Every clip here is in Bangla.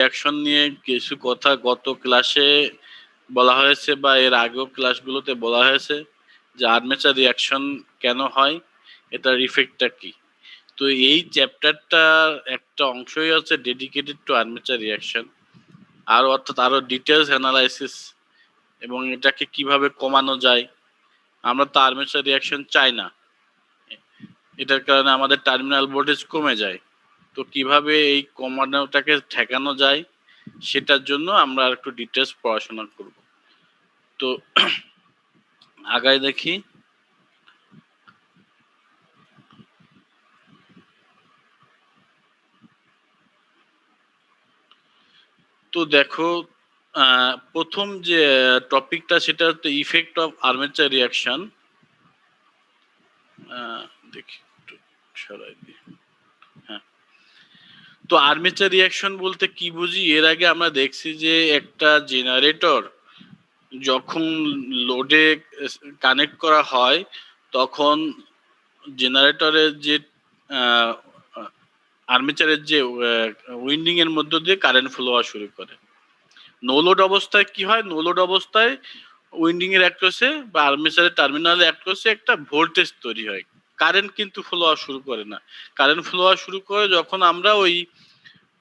রিঅ্যাকশন নিয়ে কিছু কথা গত ক্লাসে বলা হয়েছে বা এর আগেও ক্লাসগুলোতে বলা হয়েছে যে আর্মেচার রিঅ্যাকশন কেন হয়, এটার ইফেক্টটা কি। তো এই চ্যাপ্টারটার একটা অংশই হচ্ছে ডেডিকেটেড টু আর্মেচার রিঅ্যাকশন, আর অর্থাৎ আরো ডিটেলস অ্যানালাইসিস এবং এটাকে কিভাবে কমানো যায়। আমরা তো আর্মেচার রিঅ্যাকশন চাই না, এটার কারণে আমাদের টার্মিনাল ভোল্টেজ কমে যায়। তো কিভাবে এই কমানোটাকে ঠেকানো যায় সেটার জন্য আমরা একটু ডিটেলস পড়াশোনা করব। তো আগায় দেখি। তো দেখো, প্রথম যে টপিকটা সেটা হচ্ছে ইফেক্ট অফ আর্মেচার রিঅ্যাকশন। দেখি একটু সরাই দিই। হ্যাঁ, তো আর্মেচার রিঅ্যাকশন বলতে কি বুঝি, এর আগে আমরা দেখছি যে একটা জেনারেটর যখন লোডে কানেক্ট করা হয় তখন জেনারেটরের যে আর্মেচারের যে উইন্ডিং এর মধ্য দিয়ে কারেন্ট ফ্লো হওয়া শুরু করে। নো লোড অবস্থায় কি হয়, নো লোড অবস্থায় উইন্ডিং এর অ্যাক্রসে বা আর্মেচারের টার্মিনালে অ্যাক্রসে একটা ভোল্টেজ তৈরি হয়, কারেন্ট কিন্তু ফ্লো হওয়া শুরু করে না। কারেন্ট ফ্লো হওয়া শুরু করে যখন আমরা ওই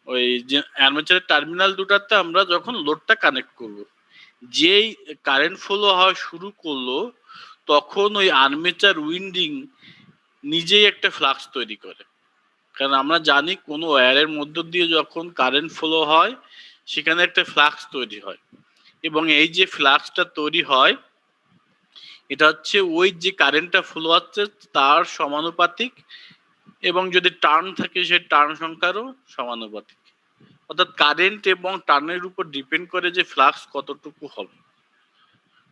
ওই যে আর্মেচারের টার্মিনাল দুটাতে আমরা যখন লোডটা কানেক্ট করব। যেই কারেন্ট ফ্লো হওয়া শুরু করলো তখন ওই আর্মেচার উইন্ডিং নিজেই একটা ফ্লাক্স তৈরি করে। কারণ আমরা জানি কোনো ওয়্যারের মধ্য দিয়ে যখন কারেন্ট ফ্লো হয় সেখানে একটা ফ্লাক্স তৈরি হয়, এবং এই যে ফ্লাক্সটা তৈরি হয় এটা হচ্ছে ওই যে কারেন্টটা ফ্লো হচ্ছে তার সমানুপাতিক, এবং যদি টার্ন থাকে সেই টার্ন সংখ্যারও সমানুপাতিক। অর্থাৎ কারেন্ট এবং টার্নের উপর ডিপেন্ড করে যে ফ্লাক্স কতটুকু হবে।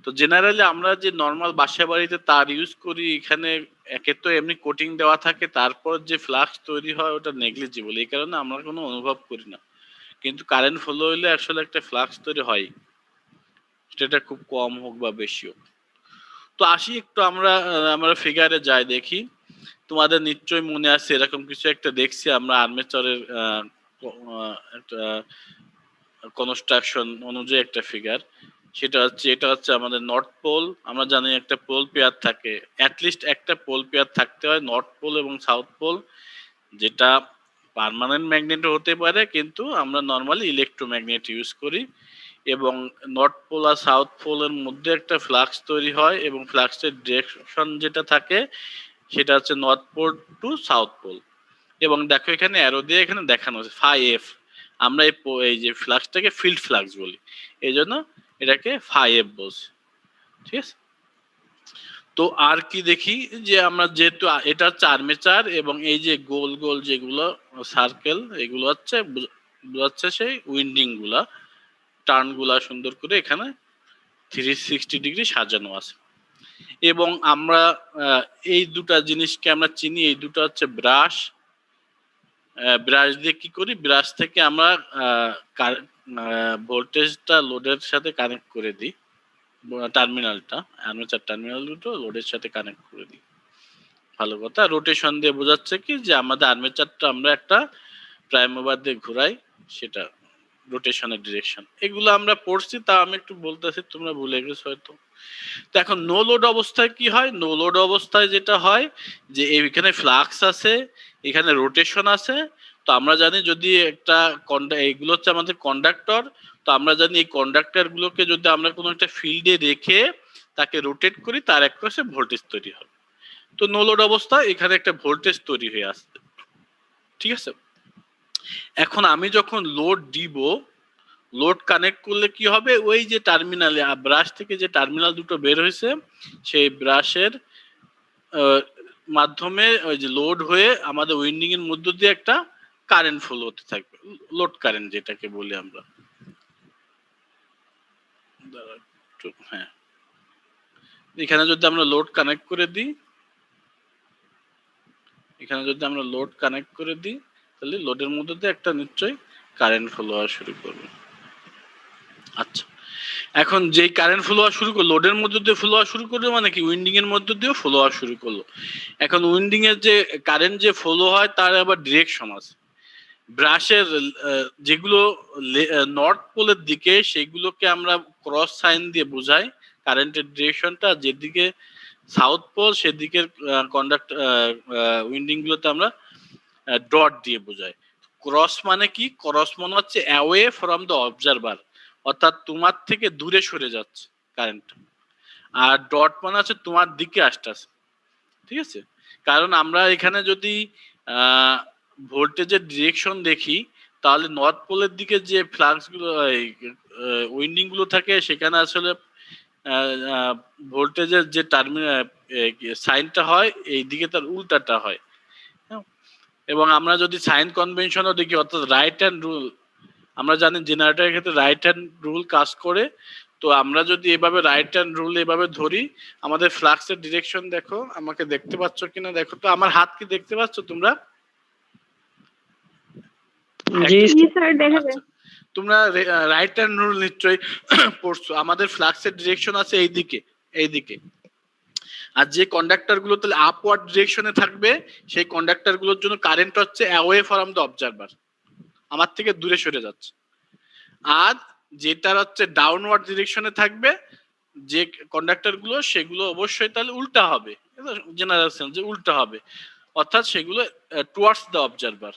তো জেনারেলি আমরা যে নর্মাল বাসা বাড়িতে তার ইউজ করি, এখানে একে তো এমনি কোটিং দেওয়া থাকে, তারপর যে ফ্লাক্স তৈরি হয় ওটা নেগলিজিবল, এই কারণে আমরা কোনো অনুভব করি না। কিন্তু কারেন্ট ফ্লো হইলে আসলে একটা ফ্লাক্স তৈরি হয়, সেটা খুব কম হোক বা বেশি হোক। তো আসি একটু আমরা ফিগারে যাই দেখি। তোমাদের নিশ্চয়ই মনে আছে এরকম কিছু একটা দেখছি আমরা আর্মেচারের একটা কনস্ট্রাকশন অনুযায়ী একটা ফিগার। সেটা হচ্ছে এটা হচ্ছে আমাদের নর্থ পোল। আমরা জানি একটা পোল পেয়ার থাকে, অ্যাটলিস্ট একটা পোল পেয়ার থাকতে হয়, নর্থ পোল এবং সাউথ পোল, যেটা পার্মানেন্ট ম্যাগনেটও হতে পারে কিন্তু আমরা নর্মালি ইলেকট্রোম্যাগনেট ইউজ করি। এবং নর্থ পোল আর সাউথ পোলের মধ্যে একটা ফ্লাক্স তৈরি হয় এবং ফ্লাক্সের ডিরেকশন যেটা থাকে সেটা হচ্ছে north pole to south pole. এবং দেখো এখানে অ্যারো দিয়ে এখানে দেখানো হচ্ছে ফাই এফ। আমরা এই যে ফ্লাক্সটাকে ফিল্ড ফ্লাক্স বলি, এই জন্য এটাকে ফাই এফ বলছি। ঠিক আছে, তো আর কি দেখি যে আমরা যেহেতু এটা হচ্ছে আর্মেচার এবং এই যে গোল গোল যেগুলো সার্কেল এগুলো হচ্ছে সেই উইন্ডিং গুলা, টার্ন গুলা সুন্দর করে এখানে 360 ডিগ্রি সাজানো আছে। এবং আমরা এই দুটা জিনিসকে আমরা চিনি, এই দুটো হচ্ছে ব্রাশ। ব্রাশ দিয়ে কি করি, ব্রাশ থেকে আমরা ভোল্টেজটা লোডের সাথে কানেক্ট করে দিই, টার্মিনালটা আর্মেচার টার্মিনাল দুটো লোডের সাথে কানেক্ট করে দিই। ভালো কথা, রোটেশন দিয়ে বোঝাচ্ছে কি যে আমাদের আর্মেচারটা আমরা একটা প্রাইম মুভার দিয়ে ঘুরাই, সেটা রোটেশনের ডিরেকশন। এগুলো আমরা পড়ছি, তা আমি একটু বলতেছি, তোমরা ভুলে গেছো হয়তো। তো এখন নো লোড অবস্থায় কি হয়, নো লোড অবস্থায় যেটা হয় যে এখানে ফ্লাক্স আছে, এখানে রোটেশন আছে। তো আমরা জানি যদি একটা এইগুলো হচ্ছে আমাদের কন্ডাক্টর, তো আমরা জানি এই কন্ডাক্টর গুলোকে যদি আমরা কোনো একটা ফিল্ডে রেখে তাকে রোটেট করি তার এক পাশে ভোল্টেজ তৈরি হবে। তো নো লোড অবস্থায় এখানে একটা ভোল্টেজ তৈরি হয়ে আসছে। ঠিক আছে, এখন আমি যখন লোড দিব, লোড কানেক্ট করলে কি হবে, ওই যে টার্মিনালে ব্রাশ থেকে যে টার্মিনাল দুটো বের হয়েছে সেই ব্রাশের মাধ্যমে ওই যে লোড হয়ে আমাদের উইন্ডিং এর মধ্য দিয়ে একটা কারেন্ট ফ্লো হতে থাকবে, লোড কারেন্ট যেটাকে বলি আমরা। হ্যাঁ, এখানে যদি আমরা লোড কানেক্ট করে দিই, এখানে যদি আমরা লোড কানেক্ট করে দিই তাহলে লোডের মধ্যে দিয়ে একটা নিশ্চয়ই কারেন্ট ফ্লো হওয়া শুরু করবে। আচ্ছা, এখন যেই কারেন্ট ফ্লো হওয়া শুরু করলো, লোডের মধ্যে দিয়ে ফ্লো হওয়া শুরু করলো মানে কি উইন্ডিং এর মধ্যে দিয়েও ফ্লো হওয়া শুরু করলো। এখন উইন্ডিং এর যে কারেন্ট যে ফ্লো হয় তার আবার ডিরেকশন আছে। ব্রাশের যেগুলো নর্থ পোলের দিকে সেগুলোকে আমরা ক্রস সাইন দিয়ে বোঝাই কারেন্টের ডিরেকশনটা, যেদিকে সাউথ পোল সেদিকের কন্ডাক্ট উইন্ডিং গুলোতে আমরা ডট দিয়ে বোঝাই। ক্রস মানে কি? ক্রস মানে হচ্ছে অ্যাওয়ে ফ্রম দ্য অবজারভার, অর্থাৎ তোমার থেকে দূরে সরে যাচ্ছে কারেন্ট। আর ডট মানে হচ্ছে তোমার দিকে আসতেছে, ঠিক আছে? কারণ আমরা এখানে যদি ভোল্টেজের ডিরেকশন দেখি তাহলে নর্থ পোলের দিকে যে ফ্লাক্স গুলো উইন্ডিং গুলো থাকে সেখানে আসলে ভোল্টেজের যে টার্মিনাল সাইনটা হয় এই দিকে তার উল্টাটা হয়। এবং আমরা যদি সাইন কনভেনশনও দেখি, অর্থাৎ রাইট হ্যান্ড রুল, আমরা জানি জেনারেটরের ক্ষেত্রে রাইট হ্যান্ড রুল কাজ করে। তো আমরা যদি এভাবে রাইট হ্যান্ড রুল এভাবে ধরি, আমাদের ফ্লাক্সের ডিরেকশন দেখো, আমাকে দেখতে পাচ্ছ কিনা দেখো তো, আমার হাত কি দেখতে পাচ্ছ তোমরা? জি স্যার দেখা যায়। তোমরা রাইট হ্যান্ড রুল নিশ্চয়ই পড়ছো। আমাদের ফ্লাক্সের ডিরেকশন আছে এইদিকে, এইদিকে। আর যে কন্ডাক্টর গুলো তাহলে আপওয়ার্ড ডিরেকশনে থাকবে সেই কন্ডাক্টর গুলোর জন্য কারেন্ট হচ্ছে অ্যাওয়ে ফ্রম দ্য অবজারভার, আমার থেকে দূরে সরে যাচ্ছে। আর যেটা হচ্ছে ডাউনওয়ার্ড ডিরেকশনে থাকবে যে কন্ডাক্টর গুলো, সেগুলো অবশ্যই তাহলে উল্টা হবে, জেনারেল সেন্স যে উল্টা হবে, অর্থাৎ সেগুলো টুয়ার্ডস দ্য অবজারভার।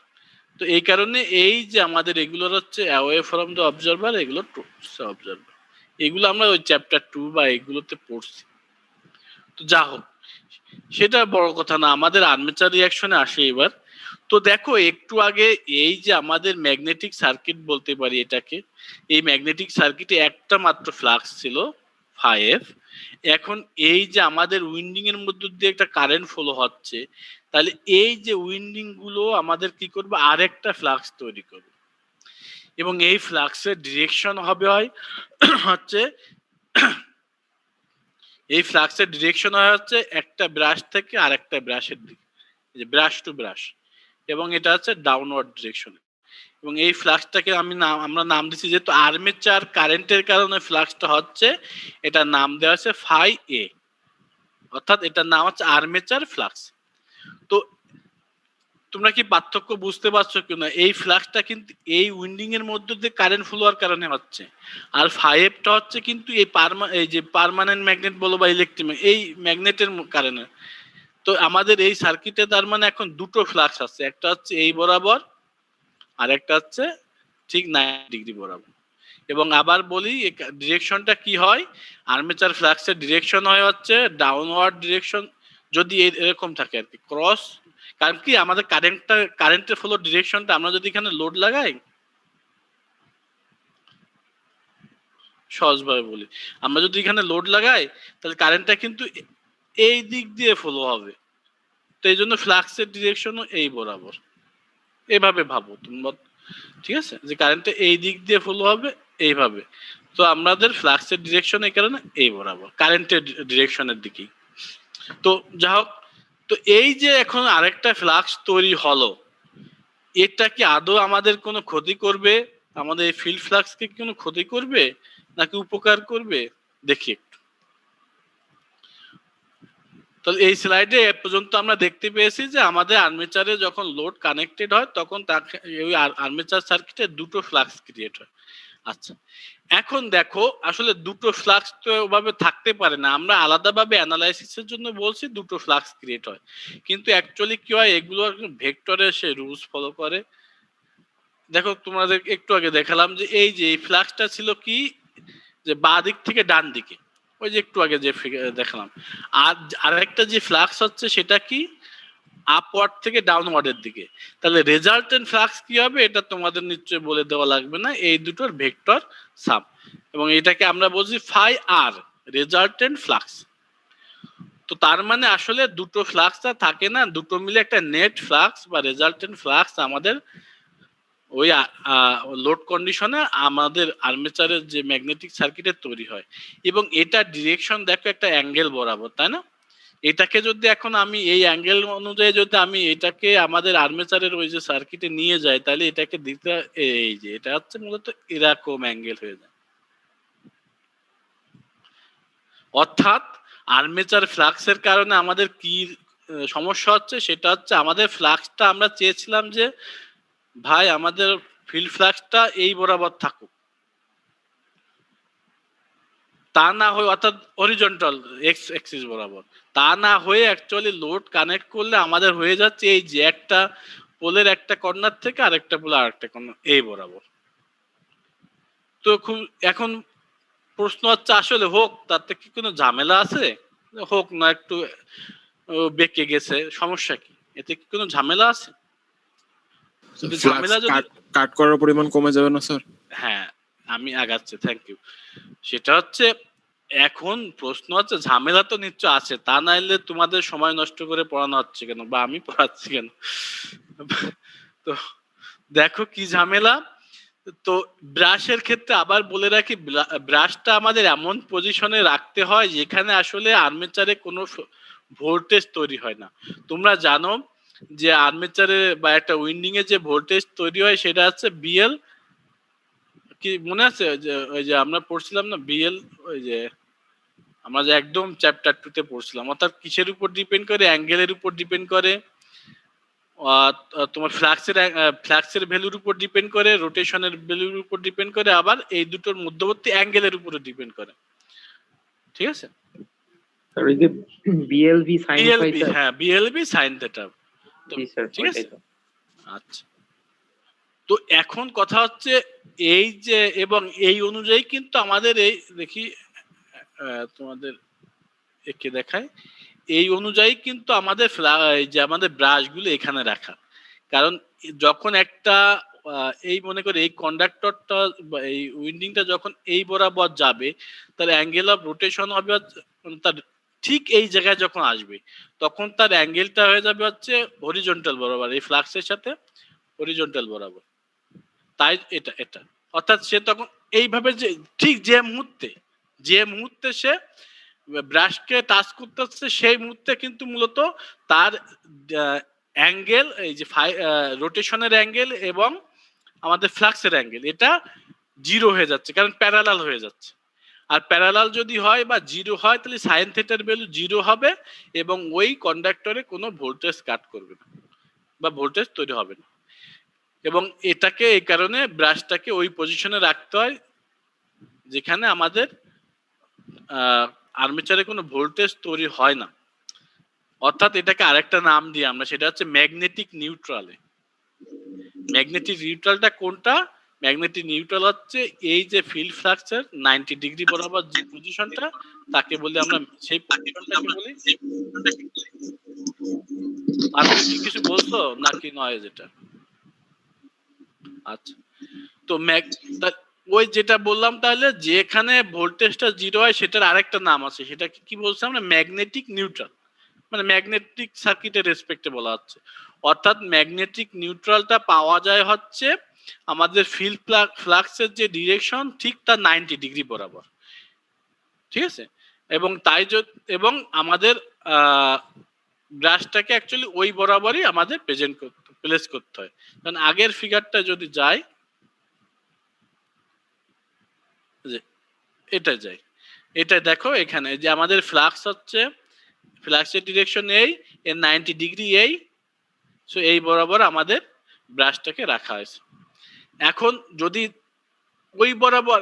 তো এই কারণে এই যে আমাদের এগুলোর হচ্ছে অ্যাওয়ে ফ্রম দ্য অবজারভার, এগুলো টুয়ার্ডস দ্য অবজারভার। এগুলো আমরা ওই চ্যাপ্টার 2 বা এগুলোতে পড়ছি। তো যা হোক, সেটা বড় কথা না, আমাদের আর্মেচার রিঅ্যাকশনে আসে এবার। তো দেখো একটু আগে এই যে আমাদের ম্যাগনেটিক সার্কিট বলতে পারি এটাকে, এই ম্যাগনেটিক সার্কিটে একটা মাত্র ফ্লাক্স ছিল 5। এখন এই যে আমাদের উইন্ডিং এর মধ্য দিয়ে একটা কারেন্ট ফ্লো হচ্ছে, তাহলে এই যে উইন্ডিং গুলো আমাদের কি করবে, আরেকটা ফ্লাক্স তৈরি করবে। এবং এই ফ্লাক্সের ডিরেকশন হবে হচ্ছে এই ফ্লাক্সের ডিরেকশন হয় হচ্ছে একটা ব্রাশ থেকে আরেকটা ব্রাশের দিকে, যে ব্রাশ টু ব্রাশ, এবং এটা হচ্ছে ডাউনওয়ার্ড ডিরেকশন। এবং এই ফ্লাক্সটাকে আমরা নাম দিচ্ছি, যেহেতু আর্মেচার কারেন্টের কারণে ফ্লাক্সটা হচ্ছে, এটার নাম দেওয়া আছে ফাই এ, অর্থাৎ এটার নাম হচ্ছে আর্মেচার ফ্লাক্স। তো তোমরা কি পার্থক্য বুঝতে পারছো কিনা? এই ফ্লাক্সটা কিন্তু এই উইন্ডিং এর মধ্যে দিয়ে কারেন্ট ফ্লো হওয়ার কারণে হচ্ছে, আর 5টা হচ্ছে কিন্তু এই যে পার্মানেন্ট ম্যাগনেট বলো বা ইলেকট্রিক এই ম্যাগনেটের কারণে। তো আমাদের এই সার্কিটে তার মানে এখন দুটো ফ্লাক্স আছে, একটা হচ্ছে এই বরাবর আর একটা হচ্ছে ঠিক 90 ডিগ্রি বরাবর। এবং আবার বলি ডিরেকশনটা কি হয়, আর্মেচার ফ্লাক্সের ডিরেকশন হয় হচ্ছে ডাউনওয়ার্ড ডিরেকশন, যদি এরকম থাকে আর কি ক্রস। কারণ কি আমাদের কারেন্টের ফ্লো ডিরেকশনটা, আমরা যদি এখানে লোড লাগাই, সহজভাবে বলি, আমরা যদি এখানে লোড লাগাই তাহলে কারেন্টটা কিন্তু এই দিক দিয়ে ফ্লো হবে। তো এই জন্য ফ্লাক্সের ডিরেকশনও এই বরাবর, এভাবে ভাবো তোমরা, ঠিক আছে? যে কারেন্টটা এই দিক দিয়ে ফ্লো হবে এইভাবে। তো আমাদের ফ্লাক্সের ডিরেকশন এই কারণে এই বরাবর, কারেন্টের ডিরেকশনের দিকেই। তো যা হোক, তো এই যে এখন আরেকটা ফ্লাক্স তৈরি হলো, এটা কি আদৌ আমাদের কোনো ক্ষতি করবে? আমাদের এই ফিল্ড ফ্লাক্সকে কোনো ক্ষতি করবে নাকি উপকার করবে দেখি একটু। তো এই স্লাইডে এ পর্যন্ত আমরা দেখতে পেয়েছি যে আমাদের আর্মেচারে যখন লোড কানেক্টেড হয় তখন তাকে ওই আর্মেচার সার্কিটে দুটো ফ্লাক্স ক্রিয়েট হয়। আচ্ছা, এখন দেখো আসলে দুটো ফ্লাক্স তো ওভাবে থাকতে পারে না, আমরা আলাদাভাবে অ্যানালাইসিসের জন্য বলছি দুটো ফ্লাক্স ক্রিয়েট হয়, কিন্তু অ্যাকচুয়ালি কি হয়, এগুলো ভেক্টরের সে রুলস ফলো করে। দেখো তোমাদের একটু আগে দেখালাম যে এই যে এই ফ্লাক্সটা ছিল কি, যে বাঁ দিক থেকে ডান দিকে, ওই যে একটু আগে যে দেখালাম। আর আরেকটা যে ফ্লাক্স হচ্ছে সেটা কি, আপওয়ার্ড থেকে ডাউনওয়ার্ডের দিকে। তাহলে রেজাল্টেন্ট ফ্লাক্স কি হবে এটা তোমাদের নিশ্চয়ই বলে দেওয়া লাগবে না, এই দুটোর ভেক্টর সাম, এবং এটাকে আমরা বলছি ফাই আর, রেজাল্টেন্ট ফ্লাক্স। তো তার মানে আসলে দুটো ফ্লাক্স থাকে না, দুটো মিলে একটা নেট ফ্লাক্স বা রেজাল্টেন্ট ফ্লাক্স আমাদের ওই লোড কন্ডিশনে আমাদের আর্মেচারের যে ম্যাগনেটিক সার্কিটের তৈরি হয়। এবং এটা ডিরেকশন দেখো একটা অ্যাঙ্গেল বরাবর, তাই না? এটাকে যদি এখন আমি এই অ্যাঙ্গেল অনুযায়ী যদি আমি এটাকে আমাদের আর্মেচারের ওই যে সার্কিটে নিয়ে যাই, তাহলে এটাকে দিতে এই যে এটা হচ্ছে মূলত এরকম অ্যাঙ্গেল হয়ে যায়। অর্থাৎ আর্মেচার ফ্লাক্সের কারণে আমাদের কি সমস্যা হচ্ছে, সেটা হচ্ছে আমাদের ফ্লাক্সটা আমরা চেয়েছিলাম যে ভাই আমাদের ফিল্ড ফ্লাক্সটা এই বরাবর থাকুক, তা না হয়ে অর্থাৎ হরিজন্টাল এক্স অ্যাক্সিস বরাবর, তা না হয়ে অ্যাকচুয়ালি লোড কানেক্ট করলে আমাদের হয়ে যাচ্ছে এই যে একটা পোলের একটা কর্নার থেকে আরেকটা পোলের আরেকটা কর্নার এই বরাবর। তো খুব এখন প্রশ্ন হচ্ছে আসলে হোক, তাতে কি কোনো ঝামেলা আছে? হোক না, একটু বেঁকে গেছে, সমস্যা কি? এতে কি কোনো ঝামেলা আছে? যদি ঝামেলা যদি কাট করার পরিমাণ কমে যাবে না স্যার? হ্যাঁ, আমি আগাচ্ছি, থ্যাংক ইউ। সেটা হচ্ছে এখন প্রশ্ন হচ্ছে ঝামেলা তো নিশ্চয় আছে, তা নাইলে তোমাদের সময় নষ্ট করে পড়ানো হচ্ছে কেন, বা আমি পড়াচ্ছি কেন? তো দেখো কি ঝামেলা। তো ব্রাশের ক্ষেত্রে আবার বলে রাখি, ব্রাশটা আমাদের এমন পজিশনে রাখতে হয় যেখানে আসলে আর্মেচারে কোনো ভোল্টেজ তৈরি হয় না। তোমরা জানো যে আর্মেচারে বা একটা উইন্ডিং এ যে ভোল্টেজ তৈরি হয় সেটা হচ্ছে বিএল, কি মনে আছে যে ওই যে আমরা পড়ছিলাম না বিএল, ওই যে আমরা যে একদম চ্যাপ্টার 2 তে পড়ছিলাম, অর্থাৎ কিসের উপর ডিপেন্ড করে? অ্যাঙ্গেলের উপর ডিপেন্ড করে, তোমার ফ্লাক্সের ভ্যালুর উপর ডিপেন্ড করে, রোটেশনের ভ্যালুর উপর ডিপেন্ড করে, আবার এই দুটোর মধ্যবর্তী অ্যাঙ্গেলের উপর ডিপেন্ড করে। ঠিক আছে? স্যার ওই যে বিএলভি সাইন ফাই বিএলবি, হ্যাঁ বিএলবি সাইন থিটা। জি স্যার, ঠিক আছে, ওইটাই তো। আচ্ছা। তো এখন কথা হচ্ছে এই যে, এবং এই অনুযায়ী কিন্তু আমাদের এই দেখি তোমাদের একে দেখায়, এই অনুযায়ী কিন্তু আমাদের যে আমাদের ব্রাশগুলো এখানে রাখা, কারণ যখন একটা এই মনে করে এই কন্ডাক্টরটা বা এই উইন্ডিংটা যখন এই বরাবর যাবে, তার অ্যাঙ্গেল অফ রোটেশন হবে তার ঠিক এই জায়গায় যখন আসবে, তখন তার অ্যাঙ্গেলটা হয়ে যাবে হচ্ছে হরিজন্টাল বরাবর, এই ফ্লাক্সের সাথে হরিজন্টাল বরাবর। তাই এটা এটা অর্থাৎ সে তখন এইভাবে যে ঠিক যে মুহূর্তে সে ব্রাশকে টাচ করতেছে, সেই মুহূর্তে কিন্তু মূলত তার অ্যাঙ্গেল, এই যে রোটেশনের অ্যাঙ্গেল এবং আমাদের ফ্লাক্সের অ্যাঙ্গেল, এটা জিরো হয়ে যাচ্ছে, কারণ প্যারালাল হয়ে যাচ্ছে। আর প্যারালাল যদি হয় বা জিরো হয়, তাহলে সাইন থিটার ভ্যালু জিরো হবে এবং ওই কন্ডাক্টরে কোনো ভোল্টেজ কাট করবে না বা ভোল্টেজ তৈরি হবে না। এবং এটাকে এই কারণে ব্রাশটাকে ওই পজিশনে রাখতে হয় যেখানে আমাদের আর্মেচারে কোনো ভোল্টেজ তৈরি হয় না। অর্থাৎ এটাকে আরেকটা নাম দিয়ে আমরা, সেটা হচ্ছে ম্যাগনেটিক নিউট্রালে। ম্যাগনেটিক নিউট্রালটা কোনটা? ম্যাগনেটিক নিউট্রাল হচ্ছে এই যে ফিল্ড ফ্লাক্সের 90 ডিগ্রি বরাবর যে পজিশনটা, তাকে বলি আমরা, সেই পজিশনটাকে বলি। আর কি কিছু বলছো নাকি নয় যেটা? আচ্ছা, তো ওই যেটা বললাম, তাহলে যেখানে ভোল্টেজটা জিরো হয় সেটার আরেকটা নাম আছে, সেটা কি বলছি আমরা? ম্যাগনেটিক নিউট্রাল, মানে ম্যাগনেটিক সার্কিটের রেসপেক্টে বলা হচ্ছে। অর্থাৎ ম্যাগনেটিক নিউট্রালটা পাওয়া যায় হচ্ছে আমাদের ফিল্ড ফ্লাক্সের যে ডিরেকশন, ঠিক তার 90 ডিগ্রি বরাবর। ঠিক আছে? এবং তাই এবং আমাদের ব্রাশটাকে অ্যাকচুয়ালি ওই বরাবরই আমাদের প্লেস করতে হয়। কারণ আগের ফিগারটা যদি যায়, এটা যায়, এটা দেখো এখানে যে আমাদের ফ্লাক্স হচ্ছে, ফ্লাক্সের ডিরেকশন এই, এর 90 ডিগ্রি এই, সো এই বরাবর আমাদের ব্রাশটাকে রাখা হয়েছে। এখন যদি ওই বরাবর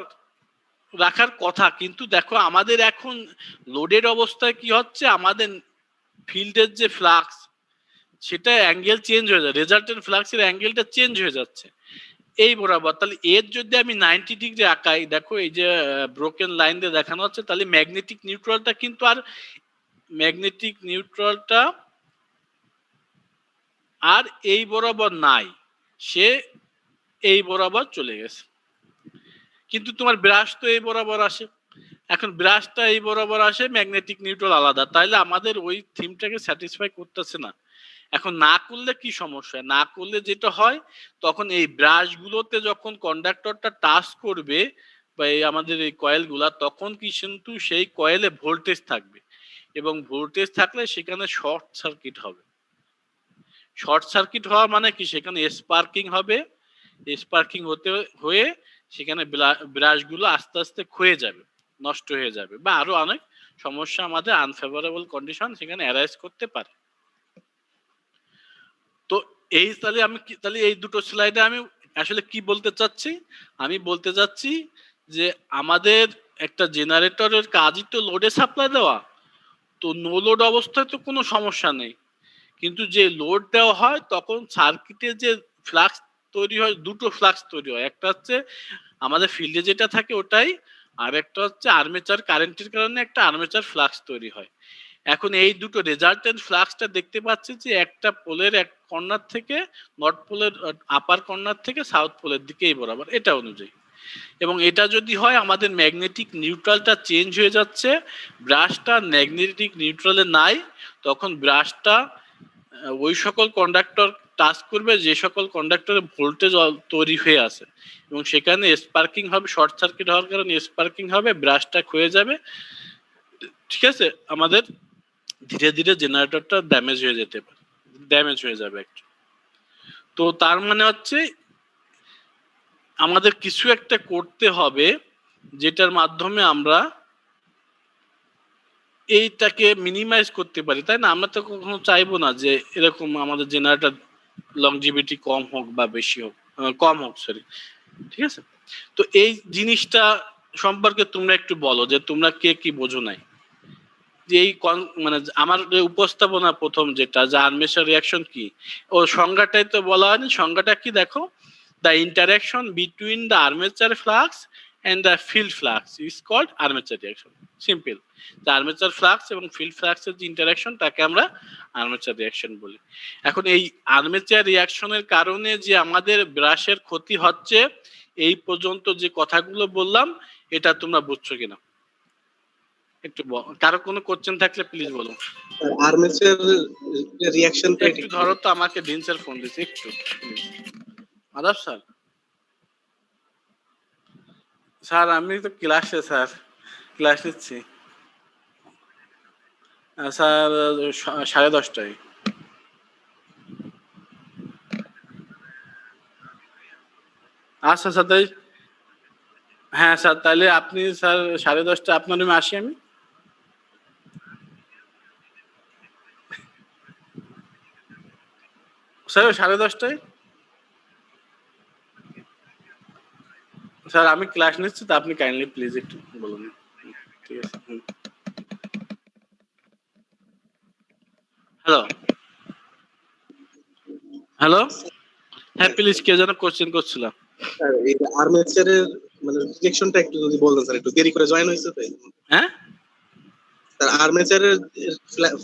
রাখার কথা, কিন্তু দেখো আমাদের এখন লোডের অবস্থায় কি হচ্ছে, আমাদের ফিল্ডের যে ফ্লাক্স, সেটা অ্যাঙ্গেল চেঞ্জ হয়ে যায়, রেজাল্টেন্ট ফ্লাক্সের অ্যাঙ্গেলটা চেঞ্জ হয়ে যাচ্ছে এই বরাবর। তাহলে এর যদি আমি 90 ডিগ্রি আঁকাই, দেখো এই যে ব্রোকেন লাইন দিয়ে দেখানো হচ্ছে, তাহলে ম্যাগনেটিক নিউট্রালটা কিন্তু আর এই বরাবর নাই, সে এই বরাবর চলে গেছে। কিন্তু তোমার ব্রাশ তো এই বরাবর আসে, এখন ব্রাশটা এই বরাবর আসে, ম্যাগনেটিক নিউট্রাল আলাদা, তাইলে আমাদের ওই থিমটাকে স্যাটিসফাই করতেছে না। এখন না করলে কি সমস্যা? না করলে যেটা হয়, তখন এই ব্রাশগুলোতে যখন কন্ডাক্টরটা টাচ করবে বা এই আমাদের এই কয়েলগুলা, তখন কি কিন্তু সেই কয়েলে ভোল্টেজ থাকবে, এবং ভোল্টেজ থাকলে সেখানে শর্ট সার্কিট হবে। শর্ট সার্কিট হওয়া মানে কি? সেখানে স্পার্কিং হবে, স্পার্কিং হয়ে সেখানে ব্রাশগুলো আস্তে আস্তে ক্ষয়ে যাবে, নষ্ট হয়ে যাবে, বা আরো অনেক সমস্যা, আমাদের আনফেভারেবল কন্ডিশন সেখানে অ্যারাইজ করতে পারে। তো এই তাহলে এই দুটো স্লাইডে আমি আসলে কি বলতে চাচ্ছি, আমি বলতে চাচ্ছি যে আমাদের একটা জেনারেটরের কাজই তো লোডে সাপ্লাই দেওয়া, তো নো লোড অবস্থায় তো কোনো সমস্যা নেই, কিন্তু যে লোড দেওয়া হয় তখন সার্কিটে যে ফ্লাক্স তৈরি হয়, দুটো ফ্লাক্স তৈরি হয়, একটা হচ্ছে আমাদের ফিল্ডে যেটা থাকে ওটাই, আর একটা হচ্ছে আর্মেচার কারেন্টের কারণে একটা আর্মেচার ফ্লাক্স তৈরি হয়। এখন এই দুটো রেজাল্টেন্ট ফ্লাক্সটা দেখতে পাচ্ছি যে একটা পোলের এক কর্নার থেকে নর্থ পোলের আপার কর্নার থেকে সাউথ পোলের দিকে এই বরাবর, এটা অনুযায়ী। এবং এটা যদি হয় আমাদের ম্যাগনেটিক নিউট্রালটা চেঞ্জ হয়ে যাচ্ছে, ব্রাশটা ম্যাগনেটিক নিউট্রালে নাই, তখন ব্রাশটা ওই সকল কন্ডাক্টর টাচ করবে যে সকল কন্ডাক্টরে ভোল্টেজ তৈরি হয়ে আছে, এবং সেখানে স্পার্কিং হবে, শর্ট সার্কিট হওয়ার কারণে স্পার্কিং হবে, ব্রাশটা ক্ষয়ে যাবে, ঠিক আছে, আমাদের ধীরে ধীরে জেনারেটরটা ড্যামেজ হয়ে যেতে পারে, ড্যামেজ হয়ে যাবে একটু। তো তার মানে হচ্ছে আমাদের কিছু একটা করতে হবে যেটার মাধ্যমে আমরা এইটাকে মিনিমাইজ করতে পারি, তাই না? আমরা তো কখনো চাইবো না যে এরকম আমাদের জেনারেটর লংজিভিটি কম হোক বা বেশি হোক, কম হোক, সরি, ঠিক আছে। তো এই জিনিসটা সম্পর্কে তোমরা একটু বলো যে তোমরা কে কি বোঝো নাই, যে এই মানে আমার যে উপস্থাপনা প্রথম যেটা, যে আর্মেচার রিয়াকশন কি, ও সংজ্ঞাটাই তো বলা হয়নি, সংজ্ঞাটা কি দেখো, the interaction between the armature flux and the field flux is called armature reaction, simple। the armature flux এবং field flux এর যে ইন্টারঅ্যাকশন তাকে আমরা আর্মেচার রিয়াকশন বলি। এখন এই আর্মেচার রিয়াকশনের কারণে যে আমাদের ব্রাশের ক্ষতি হচ্ছে, এই পর্যন্ত যে কথাগুলো বললাম এটা তোমরা বুঝছো কিনা একটু কারো কোনো কোশ্চেন থাকলে প্লিজ বলো। আর্মেচার রিঅ্যাকশন একটু ধরো তো, আমাকে ডিনসের ফোন দিচ্ছে একটু। আদাব স্যার, স্যার আমি তো ক্লাসে, স্যার ক্লাস নিচ্ছি স্যার, 10:30টায়। আচ্ছা স্যার, তাই হ্যাঁ স্যার, তাহলে আপনি স্যার 10:30 আপনার রুমে আসি আমি। স্যার 10:30টায় স্যার আমি ক্লাস নিচ্ছি, তো আপনি কাইন্ডলি প্লিজ একটু বলুন, ঠিক আছে। হ্যালো হ্যালো, হ্যাঁ প্লিজ, কে যেন কোশ্চেন করছিলাম। স্যার এই আর্মেচারের মানে রিঅ্যাকশনটা একটু যদি বলতেন স্যার, একটু দেরি করে জয়েন হয়েছে তো। হ্যাঁ স্যার আর্মেচারের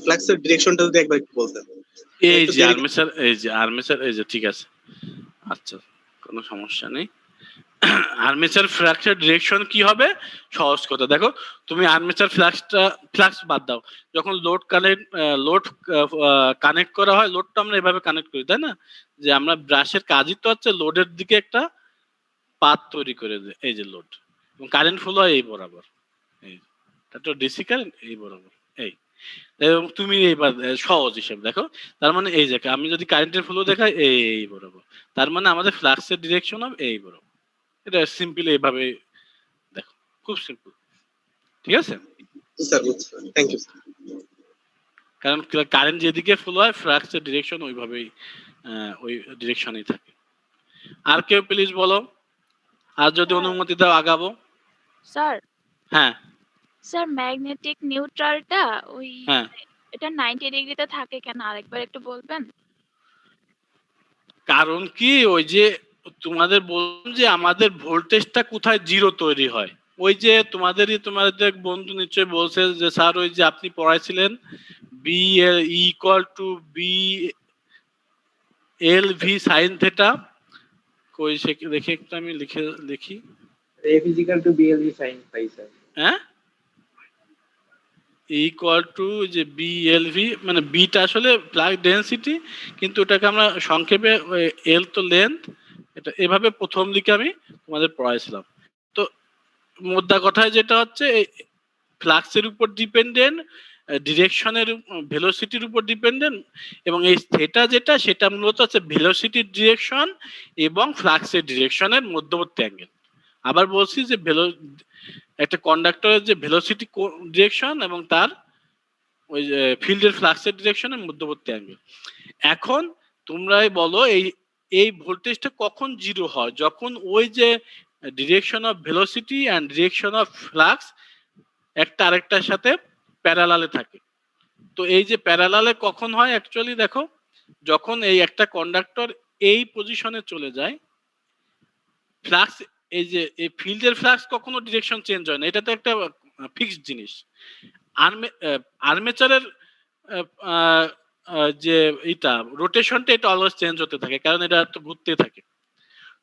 ফ্লাক্সের ডিরেকশনটা যদি একবার একটু বলতেন। এই যে আর্মেচার, এই যে ঠিক আছে, আচ্ছা কোনো সমস্যা নেই। আর্মেচার ফ্লাক্সের ডিরেকশন কি হবে, সহজ কথা দেখো, তুমি আর্মেচার ফ্লাক্স বাদ দাও, যখন লোড কানেক্ট করা হয়, লোডটা আমরা এভাবে কানেক্ট করি, তাই না, যে আমরা ব্রাশের কাজই তো হচ্ছে লোডের দিকে একটা পাথ তৈরি করে দেয়, এই যে লোড, এবং কারেন্ট ফ্লো হয় এই বরাবর, এই এটা তো ডিসি কারেন্ট এই বরাবর, এই এবং তুমি এইবার সহজ হিসেবে দেখো, তার মানে এই যে আমি যদি কারেন্টের ফ্লো দেখাই এই বরাবর, তার মানে আমাদের ফ্লাক্সের ডিরেকশন হবে এই বরাবর। এটা সিম্পল এইভাবে দেখো, খুব সিম্পল, ঠিক আছে। Sir thank you sir. কারণ কারেন্ট যেদিকে ফ্লো হয় ফ্লাক্সের ডিরেকশন ওইভাবেই ওই ডিরেকশনেই থাকে। আর কেউ প্লিজ বলো, আর যদি অনুমতি দাও আগাবো। স্যার হ্যাঁ স্যার ম্যাগনেটিক নিউট্রালটা ওই হ্যাঁ, এটা 90 ডিগ্রিতে থাকে কেন, আরেকবার একটু বলবেন? কারণ কি, ওই যে তোমাদের বললাম যে আমাদের ভোল্টেজটা কোথায় জিরো তৈরি হয়, ওই যে তোমাদের এক বন্ধু নিশ্চয়ই বলছে যে স্যার ওই যে আপনি পড়াইছিলেন B equal to B L V sine theta, কই সে দেখে একটু আমি লিখি। F is equal to BLV sin phi sir. হ্যাঁ, ইকুয়াল টু যে বি এল ভি, মানে বিটা আসলে ফ্লাক্স ডেনসিটি, কিন্তু ওটাকে আমরা সংক্ষেপে এল তো লেন্থ, এটা এভাবে প্রথম দিকে আমি তোমাদের পড়াইছিলাম। তো মোদ্দা কথায় যেটা হচ্ছে ফ্লাক্সের উপর ডিপেন্ডেন্ট, ডিরেকশনের ভেলোসিটির উপর ডিপেন্ডেন্ট, এবং এই থেটা যেটা সেটা মূলত হচ্ছে ভেলোসিটির ডিরেকশন এবং ফ্লাক্সের ডিরেকশনের মধ্যবর্তী অ্যাঙ্গেল। আবার বলছি যে একটা কন্ডাক্টরের যে ভেলোসিটি ডিরেকশন এবং তার ওই ফিল্ডের ফ্লাক্সের ডিরেকশনের মধ্যবর্তী অ্যাঙ্গেল। এখন তোমরাই বলো এই এই ভোল্টেজটা কখন জিরো হয়, যখন ওই যে direction of velocity and direction of flux একটা আরেকটার সাথে প্যারালালে থাকে। তো এই যে প্যারালালে কখন হয় অ্যাকচুয়ালি দেখো, যখন এই একটা কন্ডাক্টর এই পজিশনে চলে যায়, ফ্লাক্স এই যে এই ফিল্ডের ফ্লাক্স কখনো ডিরেকশন চেঞ্জ হয় না, এটা তো একটা ফিক্সড জিনিস। আর্মেচারের যে এটা রোটেশনটা এটা অলওয়েজ চেঞ্জ হতে থাকে, কারণ এটা তো ঘুরতে থাকে।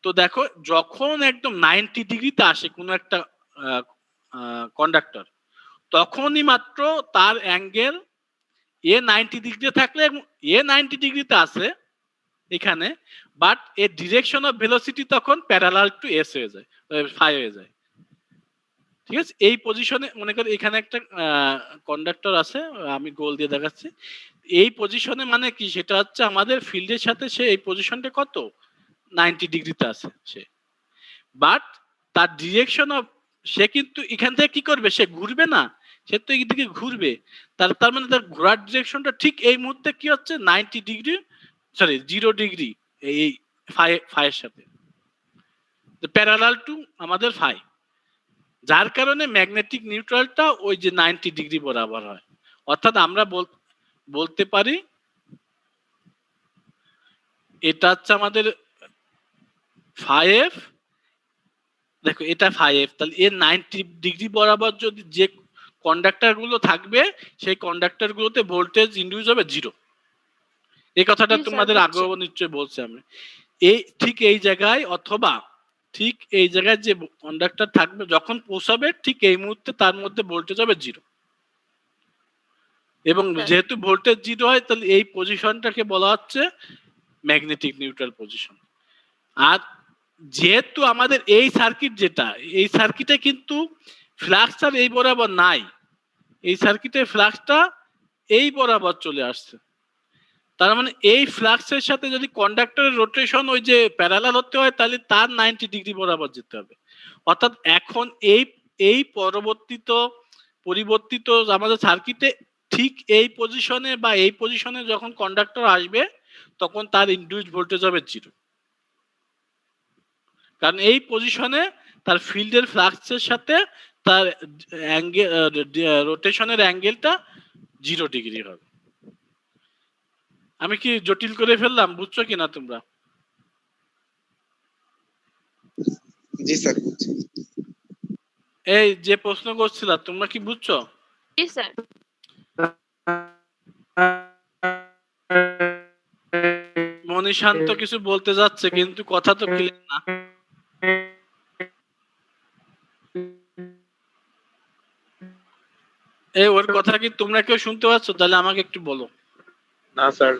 তো দেখো যখন একদম 90 ডিগ্রিতে আসে কোনো একটা কন্ডাক্টর, তখনই মাত্র তার অ্যাঙ্গেল এ 90 ডিগ্রিতে থাকলে এ 90 ডিগ্রিতে আছে এখানে, বাট এর ডিরেকশন অফ ভেলোসিটি তখন প্যারালাল টু এস হয়ে যায়, ফাই হয়ে যায়। ঠিক আছে, এই পজিশনে মনে করি এখানে একটা কন্ডাক্টর আছে, আমি গোল দিয়ে দেখাচ্ছি। এই পজিশনে মানে কি, সেটা হচ্ছে আমাদের ফিল্ডের সাথে সে এই পজিশনটা কত 90 ডিগ্রিতে আছে সে, বাট তার ডিরেকশন অফ, সে কিন্তু এখান থেকে কি করবে, সে ঘুরবে না, সে তো এইদিকে ঘুরবে। তার মানে তার ঘোরার ডিরেকশনটা ঠিক এই মুহূর্তে কি হচ্ছে 90 ডিগ্রি, সরি 0 ডিগ্রি এই ফাইয়ের সাথে, প্যারালাল টু আমাদের ফাই, যার কারণে ম্যাগনেটিক নিউট্রালটা ওই যে 90 ডিগ্রি বরাবর হয়। অর্থাৎ আমরা বলতে পারি এটা হচ্ছে আমাদের ফাই এফ, দেখো এটা ফাই এফ, তাহলে এর 90 ডিগ্রি বরাবর যদি যে কন্ডাক্টর গুলো থাকবে, সেই কন্ডাক্টর গুলোতে ভোল্টেজ ইনডিউস হবে 0। এই কথাটা তোমাদের আগেও নিশ্চয়ই বলছি আমি। এই ঠিক এই জায়গায়, অথবা ঠিক এই জায়গায় যে কন্ডাক্টর থাকবে যখন পৌঁছাবে ঠিক এই মুহূর্তে তার মধ্যে ভোল্টেজ হবে 0, এবং যেহেতু ভোল্টেজ 0 হয় তাহলে এই পজিশনটাকে বলা হচ্ছে ম্যাগনেটিক নিউট্রাল পজিশন। আর যেহেতু আমাদের এই সার্কিট যেটা, এই সার্কিটে কিন্তু ফ্লাক্সটা এই বরাবর নাই, এই সার্কিটে ফ্লাক্সটা এই বরাবর চলে আসছে, তার মানে এই ফ্লাক্সের সাথে যদি কন্ডাক্টরের রোটেশন ওই যে প্যারালাল হতে হয়, তাহলে তার 90 ডিগ্রি বরাবর যেতে হবে। অর্থাৎ এখন এই পরিবর্তিত আমাদের সার্কিটে ঠিক এই পজিশনে বা এই পজিশনে যখন কন্ডাক্টর আসবে, তখন তার ইনডিউসড ভোল্টেজ হবে 0, কারণ এই পজিশনে তার ফিল্ডের ফ্লাক্সের সাথে তার অ্যাঙ্গেল রোটেশনের অ্যাঙ্গেলটা 0 ডিগ্রি হবে। আমি কি জটিল করে ফেললাম, বুঝছো কিনা তোমরা? জি স্যার। এই যে প্রশ্ন করছিলা তোমরা কি বুঝছো? জি স্যার। মনীষান্ত কিছু বলতে যাচ্ছে কিন্তু কথা তো ক্লিয়ার না। এই ওর কথা কি তোমরা কেউ শুনতে পাচ্ছ? তাহলে আমাকে একটু বলো। না স্যার।